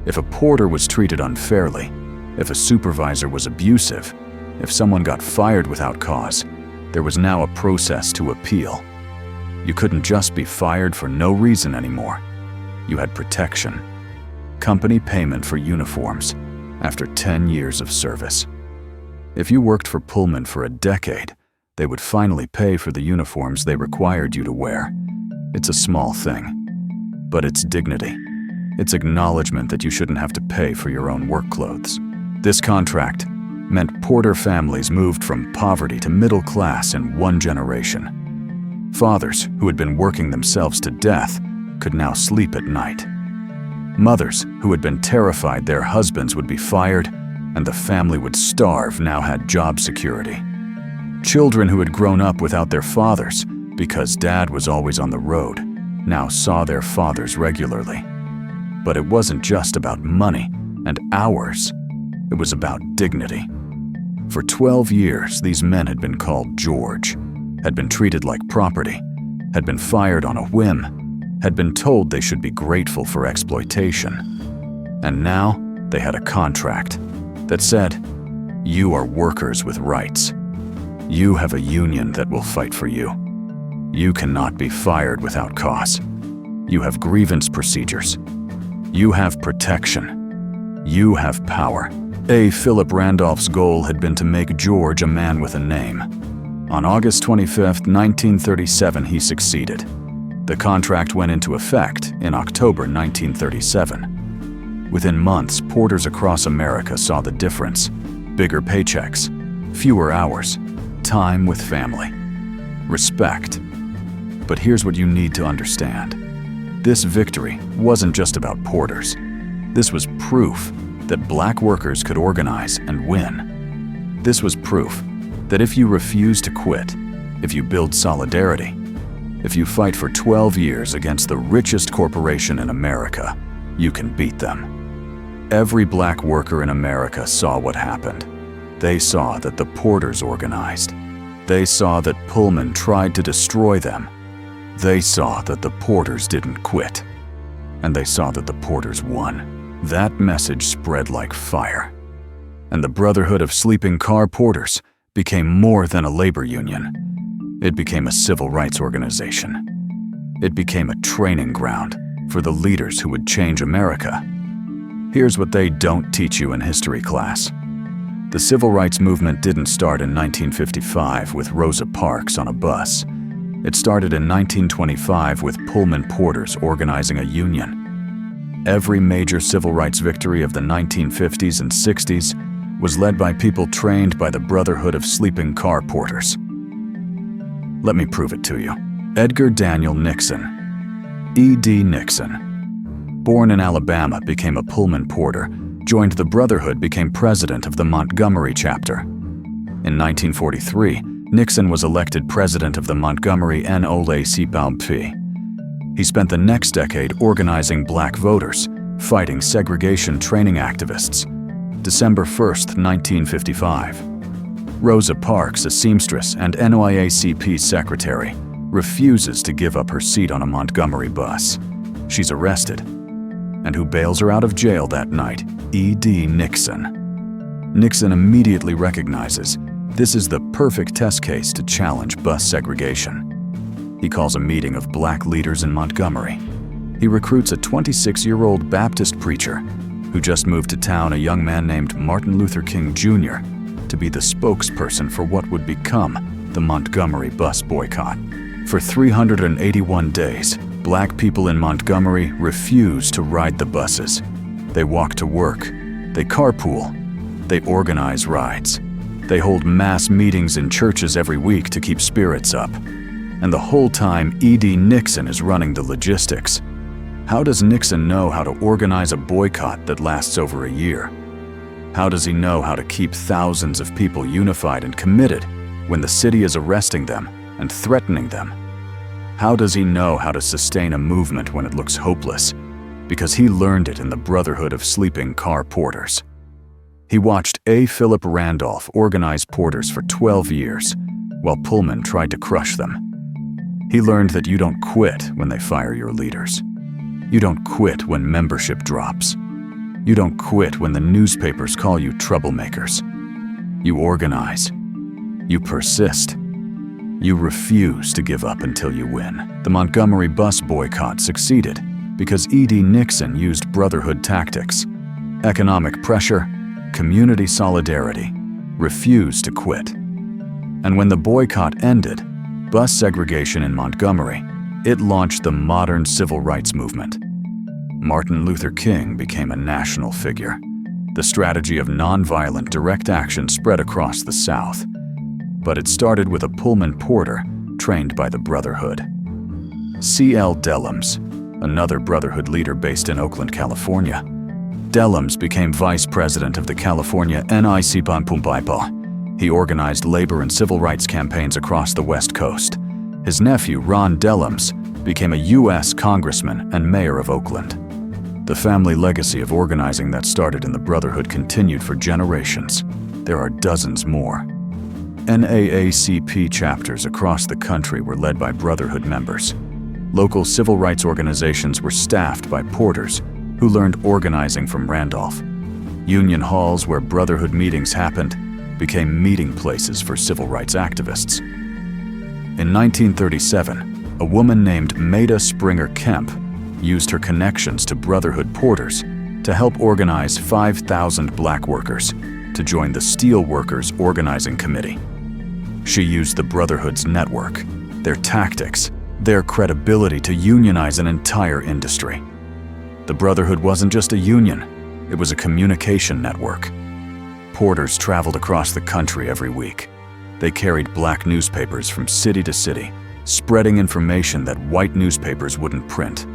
If a porter was treated unfairly, if a supervisor was abusive, if someone got fired without cause, there was now a process to appeal. You couldn't just be fired for no reason anymore. You had protection. Company payment for uniforms after 10 years of service. If you worked for Pullman for a decade, they would finally pay for the uniforms they required you to wear. It's a small thing, but it's dignity. It's acknowledgement that you shouldn't have to pay for your own work clothes. This contract meant porter families moved from poverty to middle class in one generation. Fathers who had been working themselves to death could now sleep at night. Mothers who had been terrified their husbands would be fired and the family would starve now had job security. Children who had grown up without their fathers because dad was always on the road now saw their fathers regularly. But it wasn't just about money and hours. It was about dignity. For 12 years, these men had been called George, had been treated like property, had been fired on a whim, had been told they should be grateful for exploitation. And now they had a contract that said, "You are workers with rights. You have a union that will fight for you. You cannot be fired without cause. You have grievance procedures. You have protection. You have power." Philip Randolph's goal had been to make George a man with a name. On August 25, 1937, he succeeded. The contract went into effect in October 1937. Within months, porters across America saw the difference. Bigger paychecks, fewer hours, time with family, respect. But here's what you need to understand. This victory wasn't just about porters. This was proof that black workers could organize and win. This was proof that if you refuse to quit, if you build solidarity, if you fight for 12 years against the richest corporation in America, you can beat them. Every black worker in America saw what happened. They saw that the porters organized. They saw that Pullman tried to destroy them. They saw that the porters didn't quit. And they saw that the porters won. That message spread like fire. And the Brotherhood of Sleeping Car Porters became more than a labor union. It became a civil rights organization. It became a training ground for the leaders who would change America. Here's what they don't teach you in history class. The civil rights movement didn't start in 1955 with Rosa Parks on a bus. It started in 1925 with Pullman porters organizing a union. Every major civil rights victory of the 1950s and 60s was led by people trained by the Brotherhood of Sleeping Car Porters. Let me prove it to you. Edgar Daniel Nixon, E.D. Nixon. Born in Alabama, became a Pullman porter, joined the Brotherhood, became president of the Montgomery chapter. In 1943, Nixon was elected president of the Montgomery NAACP. He spent the next decade organizing black voters, fighting segregation training activists. December 1, 1955. Rosa Parks, a seamstress and NAACP secretary, refuses to give up her seat on a Montgomery bus. She's arrested. And who bails her out of jail that night? E.D. Nixon. Nixon immediately recognizes this is the perfect test case to challenge bus segregation. He calls a meeting of black leaders in Montgomery. He recruits a 26-year-old Baptist preacher who just moved to town, a young man named Martin Luther King Jr., to be the spokesperson for what would become the Montgomery Bus Boycott. For 381 days, black people in Montgomery refuse to ride the buses. They walk to work, they carpool, they organize rides. They hold mass meetings in churches every week to keep spirits up. And the whole time, E.D. Nixon is running the logistics. How does Nixon know how to organize a boycott that lasts over a year? How does he know how to keep thousands of people unified and committed when the city is arresting them and threatening them? How does he know how to sustain a movement when it looks hopeless? Because he learned it in the Brotherhood of Sleeping Car Porters. He watched A. Philip Randolph organize porters for 12 years, while Pullman tried to crush them. He learned that you don't quit when they fire your leaders. You don't quit when membership drops. You don't quit when the newspapers call you troublemakers. You organize. You persist. You refuse to give up until you win. The Montgomery Bus Boycott succeeded because E.D. Nixon used Brotherhood tactics. Economic pressure, community solidarity, refused to quit. And when the boycott ended, bus segregation in Montgomery, it launched the modern civil rights movement. Martin Luther King became a national figure. The strategy of nonviolent direct action spread across the South. But it started with a Pullman porter trained by the Brotherhood. C.L. Dellums, another Brotherhood leader based in Oakland, California. Dellums became vice president of the California NAACP. He organized labor and civil rights campaigns across the West Coast. His nephew, Ron Dellums, became a U.S. congressman and mayor of Oakland. The family legacy of organizing that started in the Brotherhood continued for generations. There are dozens more. NAACP chapters across the country were led by Brotherhood members. Local civil rights organizations were staffed by porters who learned organizing from Randolph. Union halls where Brotherhood meetings happened became meeting places for civil rights activists. In 1937, a woman named Maida Springer Kemp used her connections to Brotherhood porters to help organize 5,000 black workers to join the Steel Workers Organizing Committee. She used the Brotherhood's network, their tactics, their credibility to unionize an entire industry. The Brotherhood wasn't just a union, it was a communication network. Porters traveled across the country every week. They carried black newspapers from city to city, spreading information that white newspapers wouldn't print.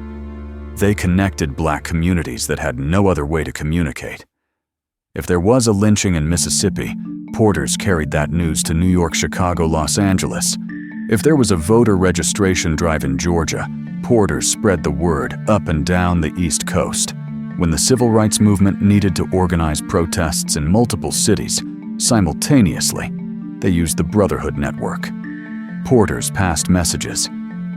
They connected black communities that had no other way to communicate. If there was a lynching in Mississippi, porters carried that news to New York, Chicago, Los Angeles. If there was a voter registration drive in Georgia, porters spread the word up and down the East Coast. When the civil rights movement needed to organize protests in multiple cities simultaneously, they used the Brotherhood network. Porters passed messages.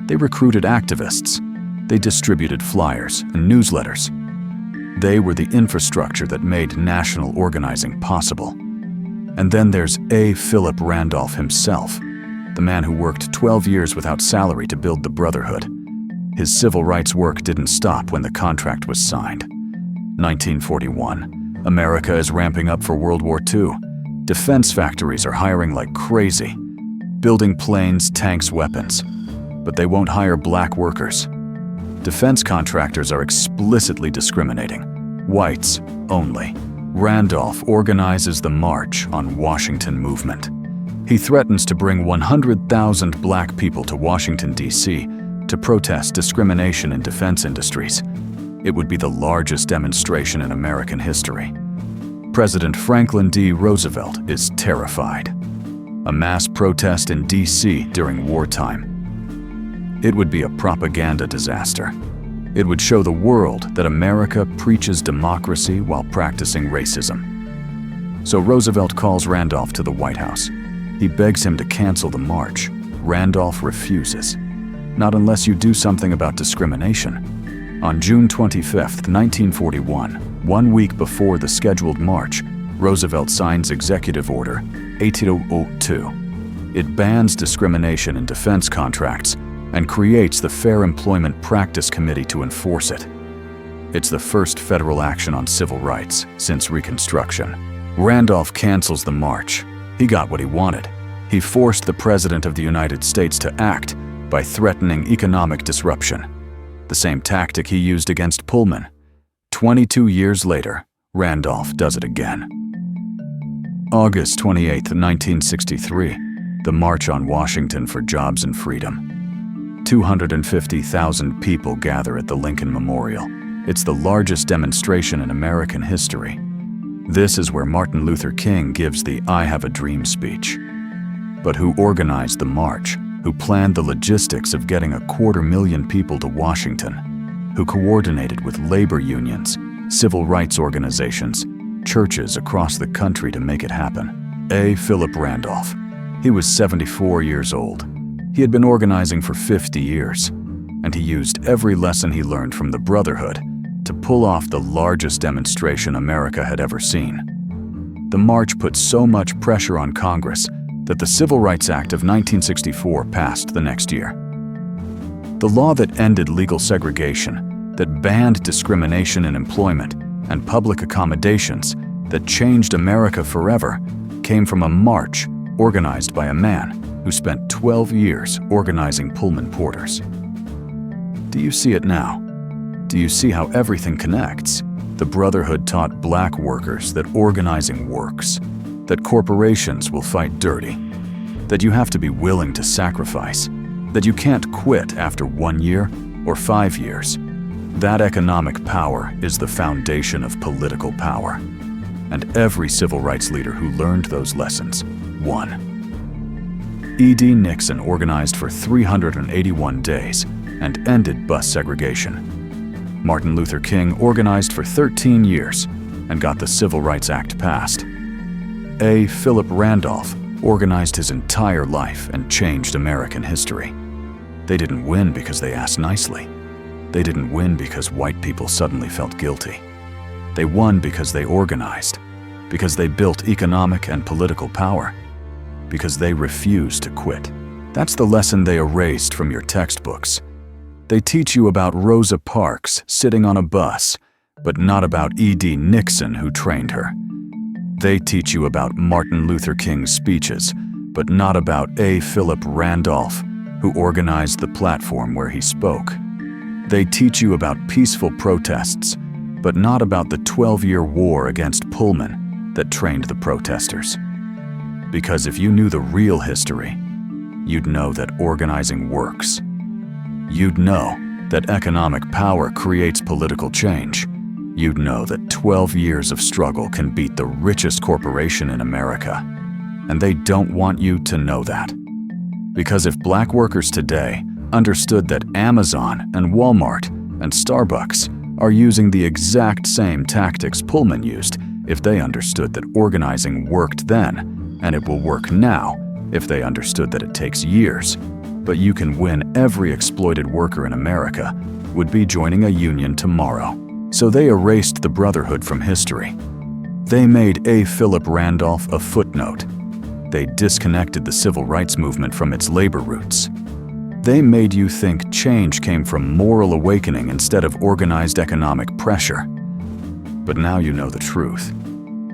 They recruited activists. They distributed flyers and newsletters. They were the infrastructure that made national organizing possible. And then there's A. Philip Randolph himself, the man who worked 12 years without salary to build the Brotherhood. His civil rights work didn't stop when the contract was signed. 1941. America is ramping up for World War II. Defense factories are hiring like crazy, building planes, tanks, weapons. But they won't hire black workers. Defense contractors are explicitly discriminating. Whites only. Randolph organizes the March on Washington movement. He threatens to bring 100,000 black people to Washington, D.C. to protest discrimination in defense industries. It would be the largest demonstration in American history. President Franklin D. Roosevelt is terrified. A mass protest in D.C. during wartime. It would be a propaganda disaster. It would show the world that America preaches democracy while practicing racism. So Roosevelt calls Randolph to the White House. He begs him to cancel the march. Randolph refuses. Not unless you do something about discrimination. On June 25, 1941, 1 week before the scheduled march, Roosevelt signs Executive Order 8002. It bans discrimination in defense contracts and creates the Fair Employment Practice Committee to enforce it. It's the first federal action on civil rights since Reconstruction. Randolph cancels the march. He got what he wanted. He forced the President of the United States to act by threatening economic disruption. The same tactic he used against Pullman. 22 years later, Randolph does it again. August 28, 1963, the March on Washington for Jobs and Freedom. 250,000 people gather at the Lincoln Memorial. It's the largest demonstration in American history. This is where Martin Luther King gives the I Have a Dream speech. But who organized the march? Who planned the logistics of getting 250,000 people to Washington? Who coordinated with labor unions, civil rights organizations, churches across the country to make it happen? A. Philip Randolph. He was 74 years old. He had been organizing for 50 years, and he used every lesson he learned from the Brotherhood to pull off the largest demonstration America had ever seen. The march put so much pressure on Congress that the Civil Rights Act of 1964 passed the next year. The law that ended legal segregation, that banned discrimination in employment and public accommodations, that changed America forever, came from a march organized by a man who spent 12 years organizing Pullman porters. Do you see it now? Do you see how everything connects? The Brotherhood taught black workers that organizing works, that corporations will fight dirty, that you have to be willing to sacrifice, that you can't quit after 1 year or 5 years. That economic power is the foundation of political power. And every civil rights leader who learned those lessons won. E.D. Nixon organized for 381 days and ended bus segregation. Martin Luther King organized for 13 years and got the Civil Rights Act passed. A. Philip Randolph organized his entire life and changed American history. They didn't win because they asked nicely. They didn't win because white people suddenly felt guilty. They won because they organized, because they built economic and political power, because they refused to quit. That's the lesson they erased from your textbooks. They teach you about Rosa Parks sitting on a bus, but not about E.D. Nixon who trained her. They teach you about Martin Luther King's speeches, but not about A. Philip Randolph, who organized the platform where he spoke. They teach you about peaceful protests, but not about the 12-year war against Pullman that trained the protesters. Because if you knew the real history, you'd know that organizing works. You'd know that economic power creates political change. You'd know that 12 years of struggle can beat the richest corporation in America. And they don't want you to know that. Because if black workers today understood that Amazon and Walmart and Starbucks are using the exact same tactics Pullman used, if they understood that organizing worked then, and it will work now, if they understood that it takes years, but you can win, every exploited worker in America would be joining a union tomorrow. So they erased the Brotherhood from history. They made A. Philip Randolph a footnote. They disconnected the civil rights movement from its labor roots. They made you think change came from moral awakening instead of organized economic pressure. But now you know the truth.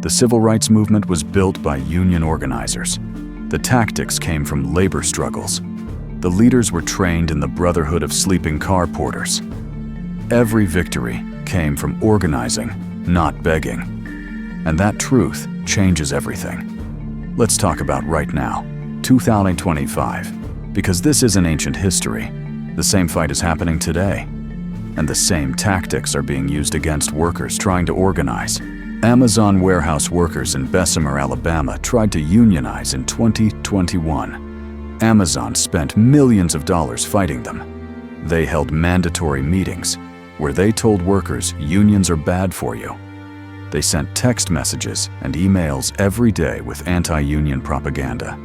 The civil rights movement was built by union organizers. The tactics came from labor struggles. The leaders were trained in the Brotherhood of Sleeping Car Porters. Every victory came from organizing, not begging. And that truth changes everything. Let's talk about right now, 2025, because this isn't ancient history. The same fight is happening today, and the same tactics are being used against workers trying to organize. Amazon warehouse workers in Bessemer, Alabama tried to unionize in 2021. Amazon spent millions of dollars fighting them. They held mandatory meetings where they told workers unions are bad for you. They sent text messages and emails every day with anti-union propaganda.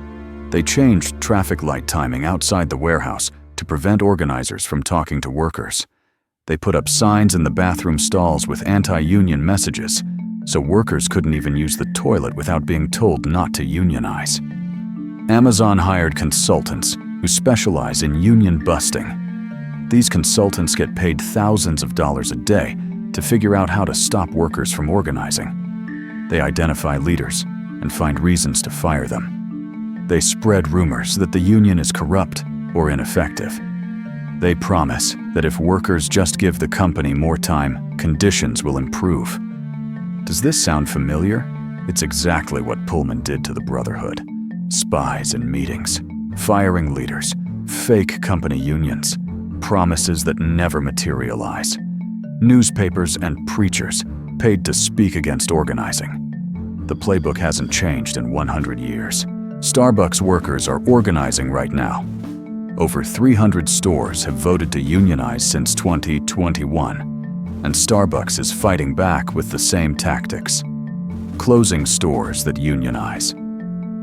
They changed traffic light timing outside the warehouse to prevent organizers from talking to workers. They put up signs in the bathroom stalls with anti-union messages, so workers couldn't even use the toilet without being told not to unionize. Amazon hired consultants who specialize in union busting. These consultants get paid thousands of dollars a day to figure out how to stop workers from organizing. They identify leaders and find reasons to fire them. They spread rumors that the union is corrupt or ineffective. They promise that if workers just give the company more time, conditions will improve. Does this sound familiar? It's exactly what Pullman did to the Brotherhood. Spies in meetings, firing leaders, fake company unions, promises that never materialize. Newspapers and preachers paid to speak against organizing. The playbook hasn't changed in 100 years. Starbucks workers are organizing right now. Over 300 stores have voted to unionize since 2021, and Starbucks is fighting back with the same tactics. Closing stores that unionize,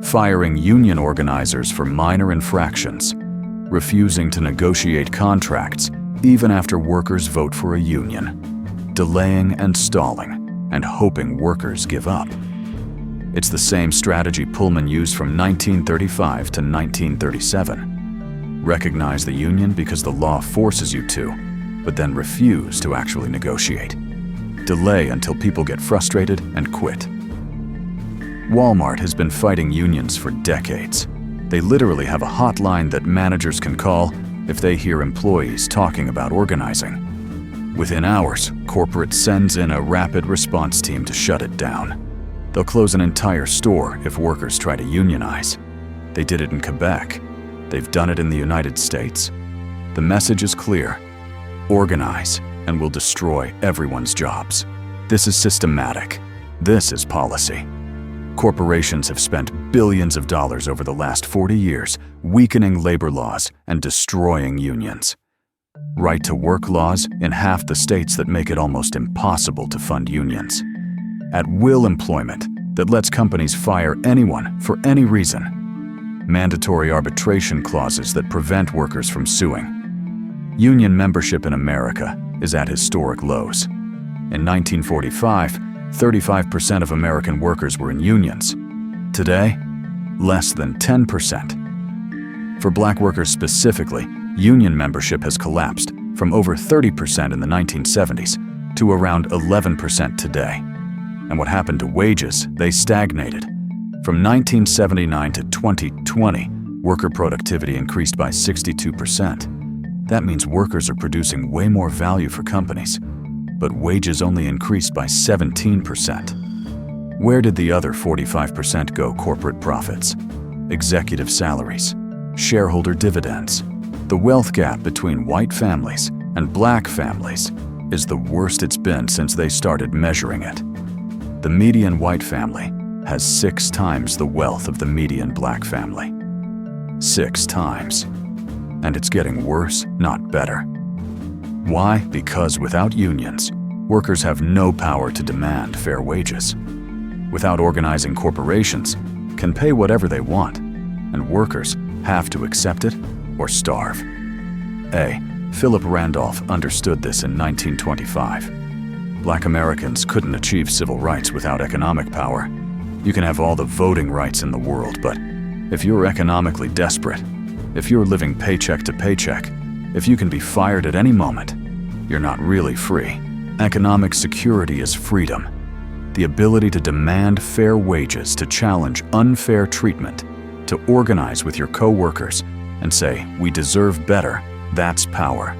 firing union organizers for minor infractions, refusing to negotiate contracts even after workers vote for a union, delaying and stalling, and hoping workers give up. It's the same strategy Pullman used from 1935 to 1937. Recognize the union because the law forces you to, but then refuse to actually negotiate. Delay until people get frustrated and quit. Walmart has been fighting unions for decades. They literally have a hotline that managers can call if they hear employees talking about organizing. Within hours, corporate sends in a rapid response team to shut it down. They'll close an entire store if workers try to unionize. They did it in Quebec. They've done it in the United States. The message is clear. Organize, and we'll destroy everyone's jobs. This is systematic. This is policy. Corporations have spent billions of dollars over the last 40 years weakening labor laws and destroying unions. Right-to-work laws in half the states that make it almost impossible to fund unions. At-will employment that lets companies fire anyone for any reason. Mandatory arbitration clauses that prevent workers from suing. Union membership in America is at historic lows. In 1945, 35% of American workers were in unions. Today, less than 10%. For black workers specifically, union membership has collapsed from over 30% in the 1970s to around 11% today. And what happened to wages? They stagnated. From 1979 to 2020, worker productivity increased by 62%. That means workers are producing way more value for companies, but wages only increased by 17%. Where did the other 45% go? Corporate profits, executive salaries, shareholder dividends. The wealth gap between white families and black families is the worst it's been since they started measuring it. The median white family has 6 times the wealth of the median black family. 6 times. And it's getting worse, not better. Why? Because without unions, workers have no power to demand fair wages. Without organizing, corporations can pay whatever they want, and workers have to accept it or starve. Philip Randolph understood this in 1925. Black Americans couldn't achieve civil rights without economic power. You can have all the voting rights in the world, but if you're economically desperate, if you're living paycheck to paycheck, if you can be fired at any moment, you're not really free. Economic security is freedom. The ability to demand fair wages, to challenge unfair treatment, to organize with your co-workers and say, we deserve better, that's power.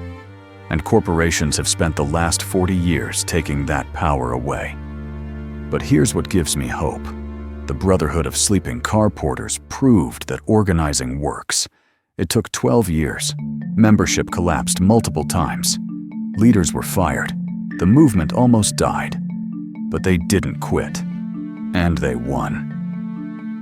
And corporations have spent the last 40 years taking that power away. But here's what gives me hope. The Brotherhood of Sleeping Car Porters proved that organizing works. It took 12 years. Membership collapsed multiple times. Leaders were fired. The movement almost died. But they didn't quit. And they won.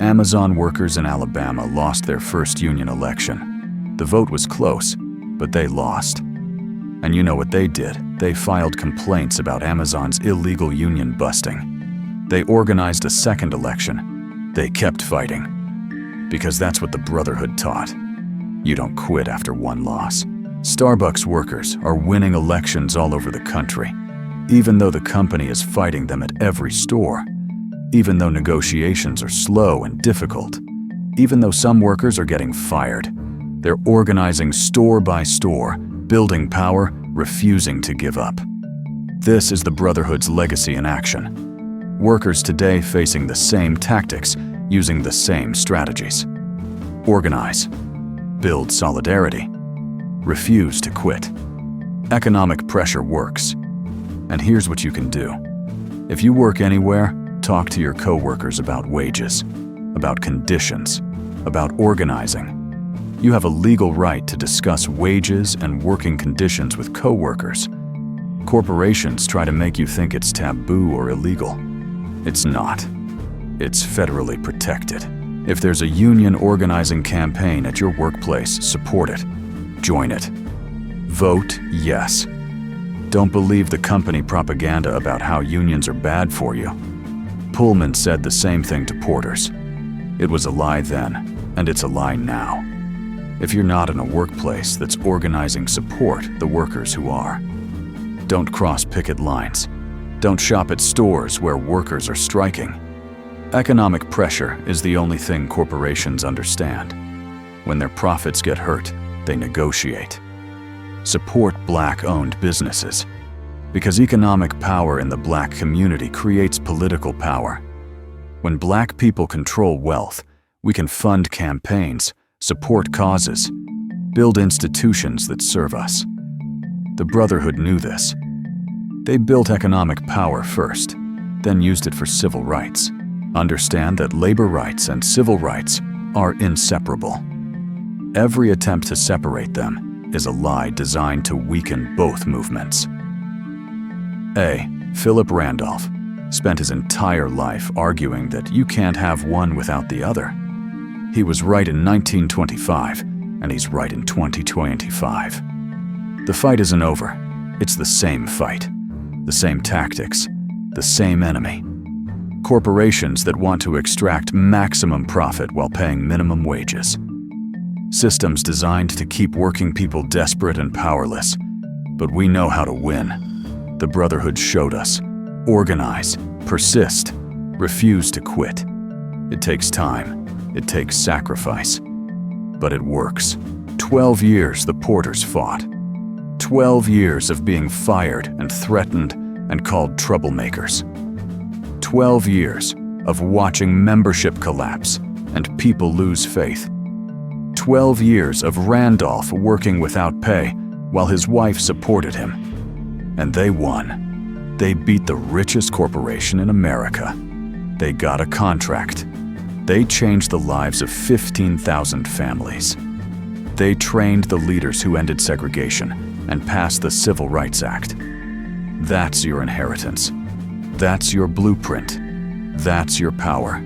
Amazon workers in Alabama lost their first union election. The vote was close, but they lost. And you know what they did? They filed complaints about Amazon's illegal union busting. They organized a second election. They kept fighting. Because that's what the Brotherhood taught. You don't quit after one loss. Starbucks workers are winning elections all over the country, even though the company is fighting them at every store. Even though negotiations are slow and difficult. Even though some workers are getting fired. They're organizing store by store, building power, refusing to give up. This is the Brotherhood's legacy in action. Workers today facing the same tactics, using the same strategies. Organize. Build solidarity. Refuse to quit. Economic pressure works. And here's what you can do. If you work anywhere, talk to your coworkers about wages, about conditions, about organizing. You have a legal right to discuss wages and working conditions with coworkers. Corporations try to make you think it's taboo or illegal. It's not. It's federally protected. If there's a union organizing campaign at your workplace, support it. Join it. Vote yes. Don't believe the company propaganda about how unions are bad for you. Pullman said the same thing to porters. It was a lie then, and it's a lie now. If you're not in a workplace that's organizing, support the workers who are. Don't cross picket lines. Don't shop at stores where workers are striking. Economic pressure is the only thing corporations understand. When their profits get hurt, they negotiate. Support Black-owned businesses. Because economic power in the Black community creates political power. When Black people control wealth, we can fund campaigns, support causes, build institutions that serve us. The Brotherhood knew this. They built economic power first, then used it for civil rights. Understand that labor rights and civil rights are inseparable. Every attempt to separate them is a lie designed to weaken both movements. A. Philip Randolph spent his entire life arguing that you can't have one without the other. He was right in 1925, and he's right in 2025. The fight isn't over. It's the same fight, the same tactics, the same enemy. Corporations that want to extract maximum profit while paying minimum wages. Systems designed to keep working people desperate and powerless. But we know how to win. The Brotherhood showed us. Organize, persist, refuse to quit. It takes time. It takes sacrifice. But it works. 12 years the porters fought. 12 years of being fired and threatened and called troublemakers. 12 years of watching membership collapse and people lose faith. 12 years of Randolph working without pay while his wife supported him. And they won. They beat the richest corporation in America. They got a contract. They changed the lives of 15,000 families. They trained the leaders who ended segregation and passed the Civil Rights Act. That's your inheritance. That's your blueprint. That's your power.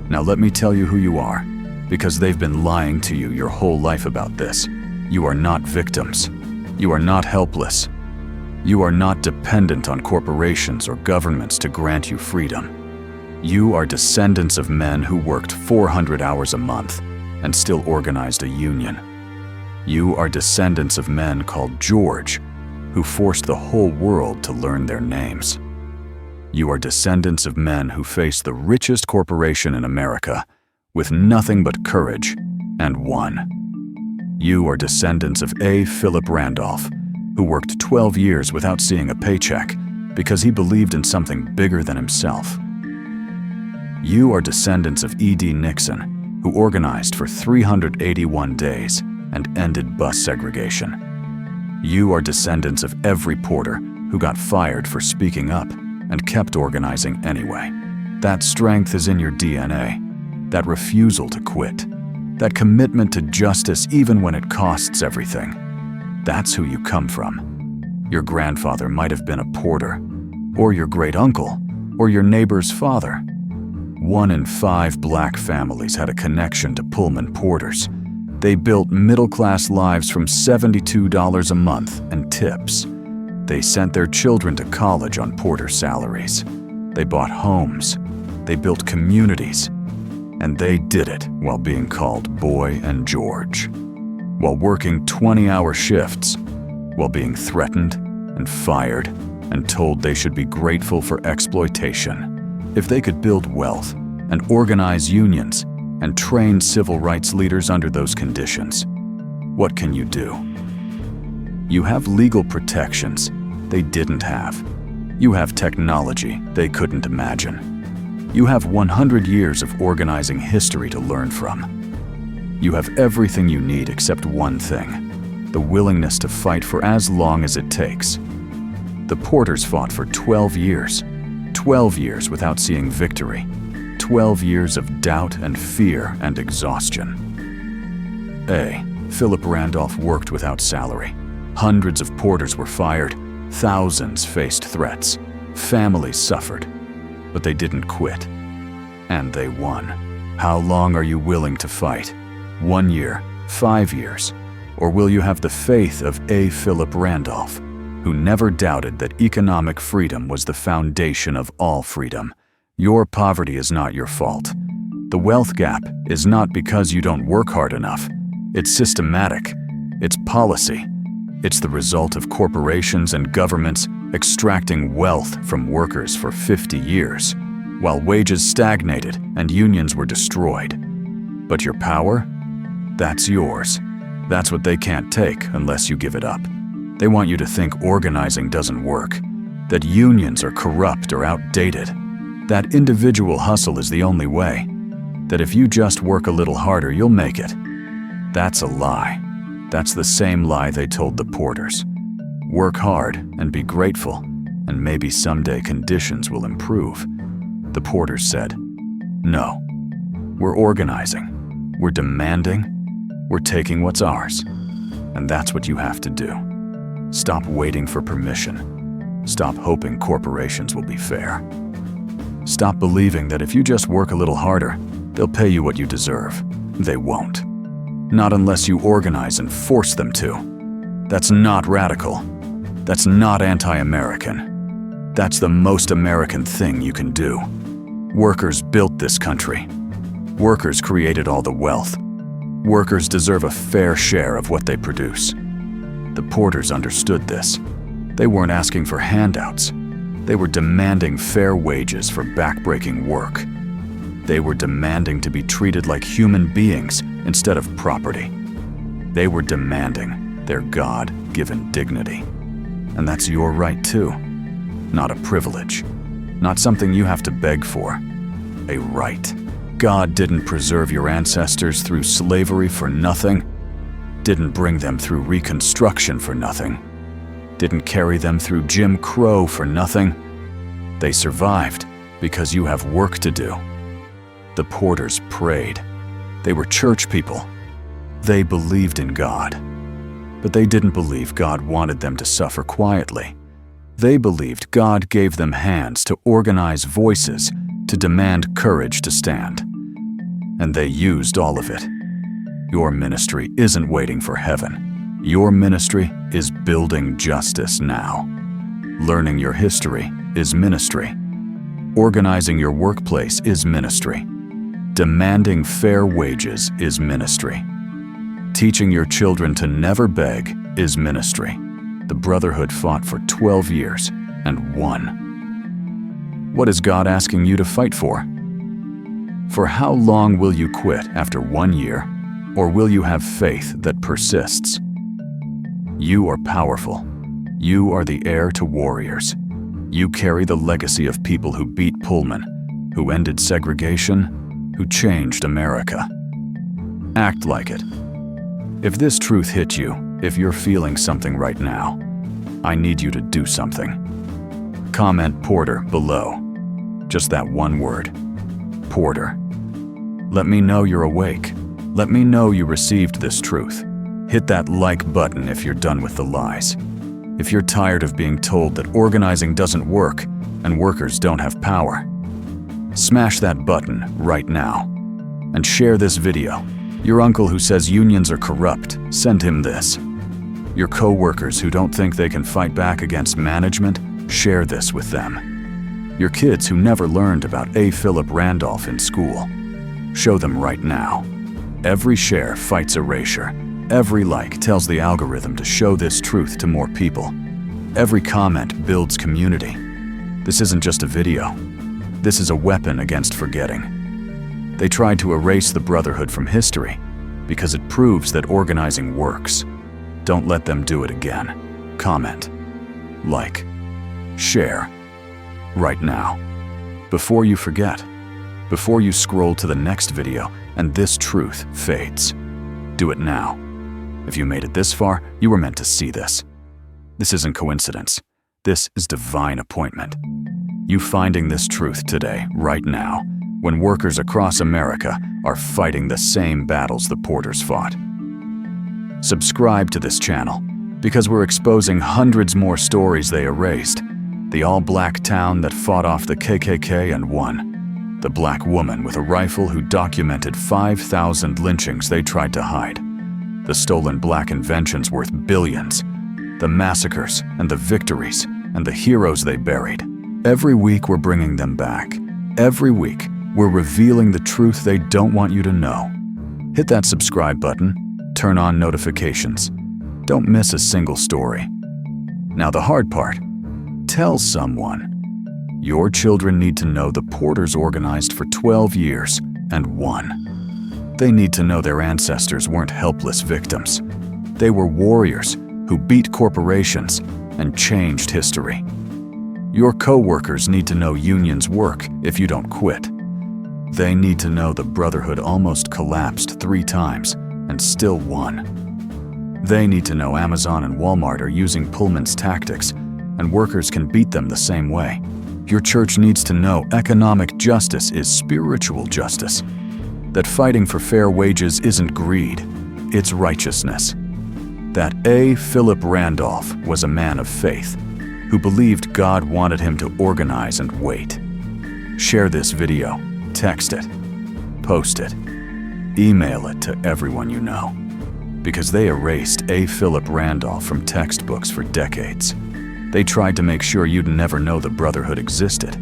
Now let me tell you who you are, because they've been lying to you your whole life about this. You are not victims. You are not helpless. You are not dependent on corporations or governments to grant you freedom. You are descendants of men who worked 400 hours a month and still organized a union. You are descendants of men called George, who forced the whole world to learn their names. You are descendants of men who faced the richest corporation in America with nothing but courage and won. You are descendants of A. Philip Randolph, who worked 12 years without seeing a paycheck because he believed in something bigger than himself. You are descendants of E.D. Nixon, who organized for 381 days and ended bus segregation. You are descendants of every porter who got fired for speaking up and kept organizing anyway. That strength is in your DNA, that refusal to quit, that commitment to justice even when it costs everything. That's who you come from. Your grandfather might have been a porter, or your great-uncle, or your neighbor's father. 1 in 5 black families had a connection to Pullman porters. They built middle-class lives from $72 a month and tips. They sent their children to college on porter salaries. They bought homes. They built communities. And they did it while being called Boy and George, while working 20-hour shifts, while being threatened and fired and told they should be grateful for exploitation. If they could build wealth and organize unions and train civil rights leaders under those conditions, what can you do? You have legal protections they didn't have. You have technology they couldn't imagine. You have 100 years of organizing history to learn from. You have everything you need except one thing: the willingness to fight for as long as it takes. The porters fought for 12 years. 12 years without seeing victory. 12 years of doubt and fear and exhaustion. Philip Randolph worked without salary. Hundreds of porters were fired. Thousands faced threats. Families suffered. But they didn't quit. And they won. How long are you willing to fight? 1 year? 5 years? Or will you have the faith of Philip Randolph, who never doubted that economic freedom was the foundation of all freedom? Your poverty is not your fault. The wealth gap is not because you don't work hard enough. It's systematic. It's policy. It's the result of corporations and governments extracting wealth from workers for 50 years, while wages stagnated and unions were destroyed. But your power? That's yours. That's what they can't take unless you give it up. They want you to think organizing doesn't work, that unions are corrupt or outdated, that individual hustle is the only way, that if you just work a little harder, you'll make it. That's a lie. That's the same lie they told the porters. Work hard and be grateful, and maybe someday conditions will improve. The porters said, no. We're organizing. We're demanding. We're taking what's ours. And that's what you have to do. Stop waiting for permission. Stop hoping corporations will be fair. Stop believing that if you just work a little harder, they'll pay you what you deserve. They won't. Not unless you organize and force them to. That's not radical. That's not anti-American. That's the most American thing you can do. Workers built this country. Workers created all the wealth. Workers deserve a fair share of what they produce. The porters understood this. They weren't asking for handouts. They were demanding fair wages for backbreaking work. They were demanding to be treated like human beings instead of property. They were demanding their God-given dignity. And that's your right too. Not a privilege. Not something you have to beg for. A right. God didn't preserve your ancestors through slavery for nothing. Didn't bring them through Reconstruction for nothing. Didn't carry them through Jim Crow for nothing. They survived because you have work to do. The porters prayed. They were church people. They believed in God. But they didn't believe God wanted them to suffer quietly. They believed God gave them hands to organize voices, to demand courage to stand. And they used all of it. Your ministry isn't waiting for heaven. Your ministry is building justice now. Learning your history is ministry. Organizing your workplace is ministry. Demanding fair wages is ministry. Teaching your children to never beg is ministry. The Brotherhood fought for 12 years and won. What is God asking you to fight for? For how long will you quit after 1 year, or will you have faith that persists? You are powerful. You are the heir to warriors. You carry the legacy of people who beat Pullman, who ended segregation, who changed America. Act like it. If this truth hit you, if you're feeling something right now, I need you to do something. Comment Porter below. Just that one word. Porter. Let me know you're awake. Let me know you received this truth. Hit that like button if you're done with the lies. If you're tired of being told that organizing doesn't work and workers don't have power, smash that button right now. And share this video. Your uncle who says unions are corrupt, send him this. Your co-workers who don't think they can fight back against management, share this with them. Your kids who never learned about A. Philip Randolph in school, show them right now. Every share fights erasure. Every like tells the algorithm to show this truth to more people. Every comment builds community. This isn't just a video. This is a weapon against forgetting. They tried to erase the Brotherhood from history because it proves that organizing works. Don't let them do it again. Comment, like, share, right now. Before you forget, before you scroll to the next video and this truth fades. Do it now. If you made it this far, you were meant to see this. This isn't coincidence. This is divine appointment. You finding this truth today, right now, when workers across America are fighting the same battles the Porters fought. Subscribe to this channel, because we're exposing hundreds more stories they erased. The all-black town that fought off the KKK and won. The black woman with a rifle who documented 5,000 lynchings they tried to hide. The stolen black inventions worth billions. The massacres and the victories and the heroes they buried. Every week we're bringing them back. Every week we're revealing the truth they don't want you to know. Hit that subscribe button. Turn on notifications. Don't miss a single story. Now the hard part. Tell someone. Your children need to know the Porters organized for 12 years and won. They need to know their ancestors weren't helpless victims. They were warriors who beat corporations and changed history. Your co-workers need to know unions work if you don't quit. They need to know the Brotherhood almost collapsed 3 times and still won. They need to know Amazon and Walmart are using Pullman's tactics and workers can beat them the same way. Your church needs to know economic justice is spiritual justice. That fighting for fair wages isn't greed, it's righteousness. That A. Philip Randolph was a man of faith who believed God wanted him to organize and wait. Share this video, text it, post it, email it to everyone you know. Because they erased A. Philip Randolph from textbooks for decades. They tried to make sure you'd never know the Brotherhood existed.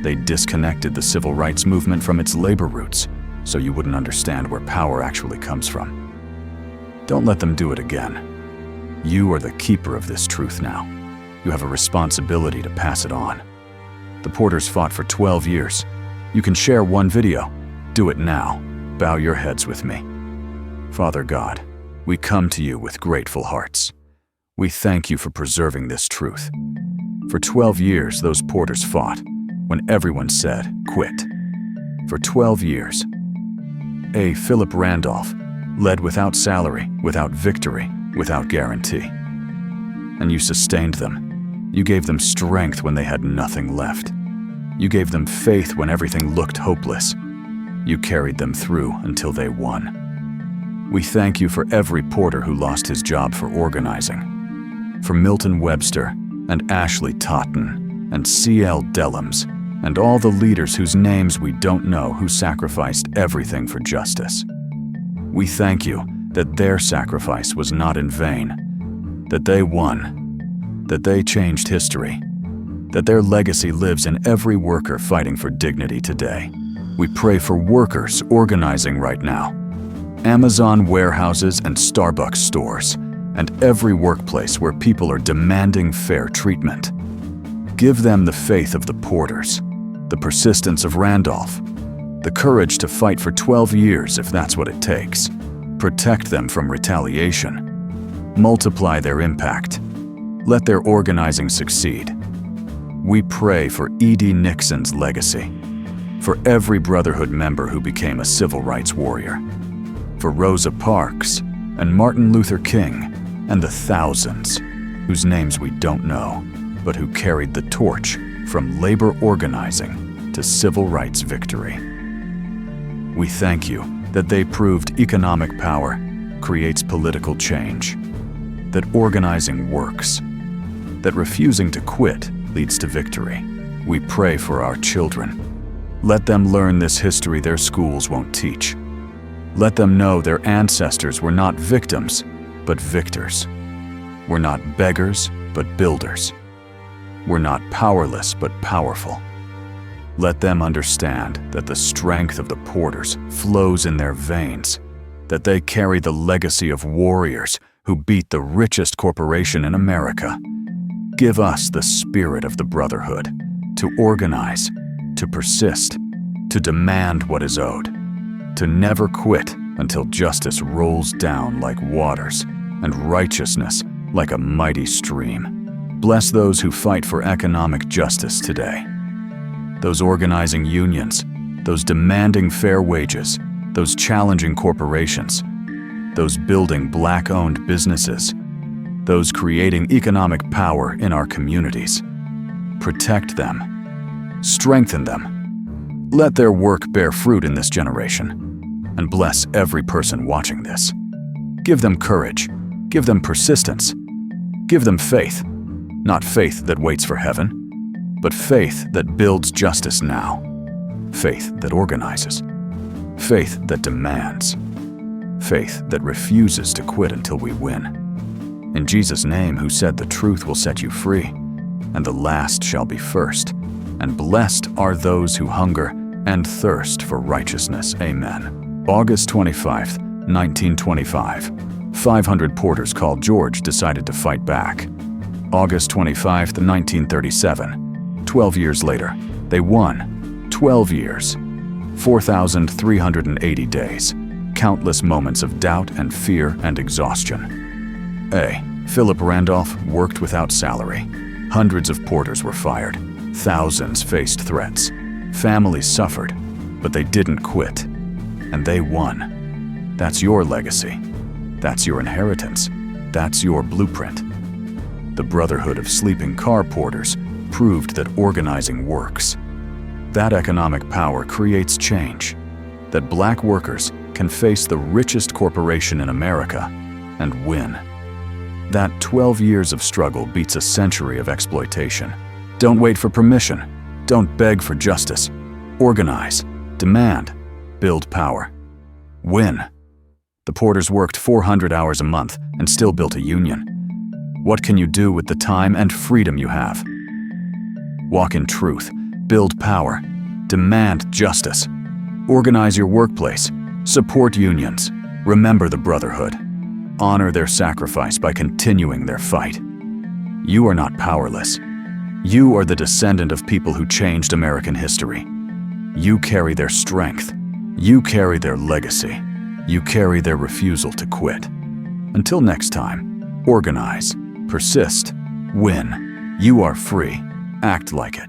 They disconnected the civil rights movement from its labor roots, so you wouldn't understand where power actually comes from. Don't let them do it again. You are the keeper of this truth now. You have a responsibility to pass it on. The Porters fought for 12 years. You can share one video. Do it now. Bow your heads with me. Father God, we come to you with grateful hearts. We thank you for preserving this truth. For 12 years, those Porters fought when everyone said, quit. For 12 years, A. Philip Randolph led without salary, without victory, without guarantee. And you sustained them. You gave them strength when they had nothing left. You gave them faith when everything looked hopeless. You carried them through until they won. We thank you for every Porter who lost his job for organizing. For Milton Webster and Ashley Totten and C.L. Dellums and all the leaders whose names we don't know who sacrificed everything for justice. We thank you that their sacrifice was not in vain, that they won, that they changed history, that their legacy lives in every worker fighting for dignity today. We pray for workers organizing right now, Amazon warehouses and Starbucks stores, and every workplace where people are demanding fair treatment. Give them the faith of the Porters, the persistence of Randolph, the courage to fight for 12 years if that's what it takes. Protect them from retaliation. Multiply their impact. Let their organizing succeed. We pray for E.D. Nixon's legacy, for every Brotherhood member who became a civil rights warrior, for Rosa Parks and Martin Luther King, and the thousands whose names we don't know. but who carried the torch from labor organizing to civil rights victory. We thank you that they proved economic power creates political change, that organizing works, that refusing to quit leads to victory. We pray for our children. Let them learn this history their schools won't teach. Let them know their ancestors were not victims, but victors. We're not beggars, but builders. We're not powerless, but powerful. Let them understand that the strength of the Porters flows in their veins, that they carry the legacy of warriors who beat the richest corporation in America. Give us the spirit of the Brotherhood, to organize, to persist, to demand what is owed, to never quit until justice rolls down like waters and righteousness like a mighty stream. Bless those who fight for economic justice today. Those organizing unions, those demanding fair wages, those challenging corporations, those building Black-owned businesses, those creating economic power in our communities. Protect them. Strengthen them. Let their work bear fruit in this generation, and bless every person watching this. Give them courage. Give them persistence. Give them faith. Not faith that waits for heaven, but faith that builds justice now. Faith that organizes. Faith that demands. Faith that refuses to quit until we win. In Jesus' name, who said the truth will set you free, and the last shall be first, and blessed are those who hunger and thirst for righteousness. Amen. August 25, 1925. 500 Porters called George decided to fight back. August 25, 1937. 12 years later, they won. 12 years. 4,380 days. Countless moments of doubt and fear and exhaustion. A. Philip Randolph worked without salary. Hundreds of porters were fired. Thousands faced threats. Families suffered, but they didn't quit. And they won. That's your legacy. That's your inheritance. That's your blueprint. The Brotherhood of Sleeping Car Porters proved that organizing works. That economic power creates change. That Black workers can face the richest corporation in America and win. That 12 years of struggle beats a century of exploitation. Don't wait for permission. Don't beg for justice. Organize, demand, build power. Win. The Porters worked 400 hours a month and still built a union. What can you do with the time and freedom you have? Walk in truth, build power, demand justice. Organize your workplace, support unions, remember the Brotherhood. Honor their sacrifice by continuing their fight. You are not powerless. You are the descendant of people who changed American history. You carry their strength. You carry their legacy. You carry their refusal to quit. Until next time, organize, persist, win. You are free. Act like it.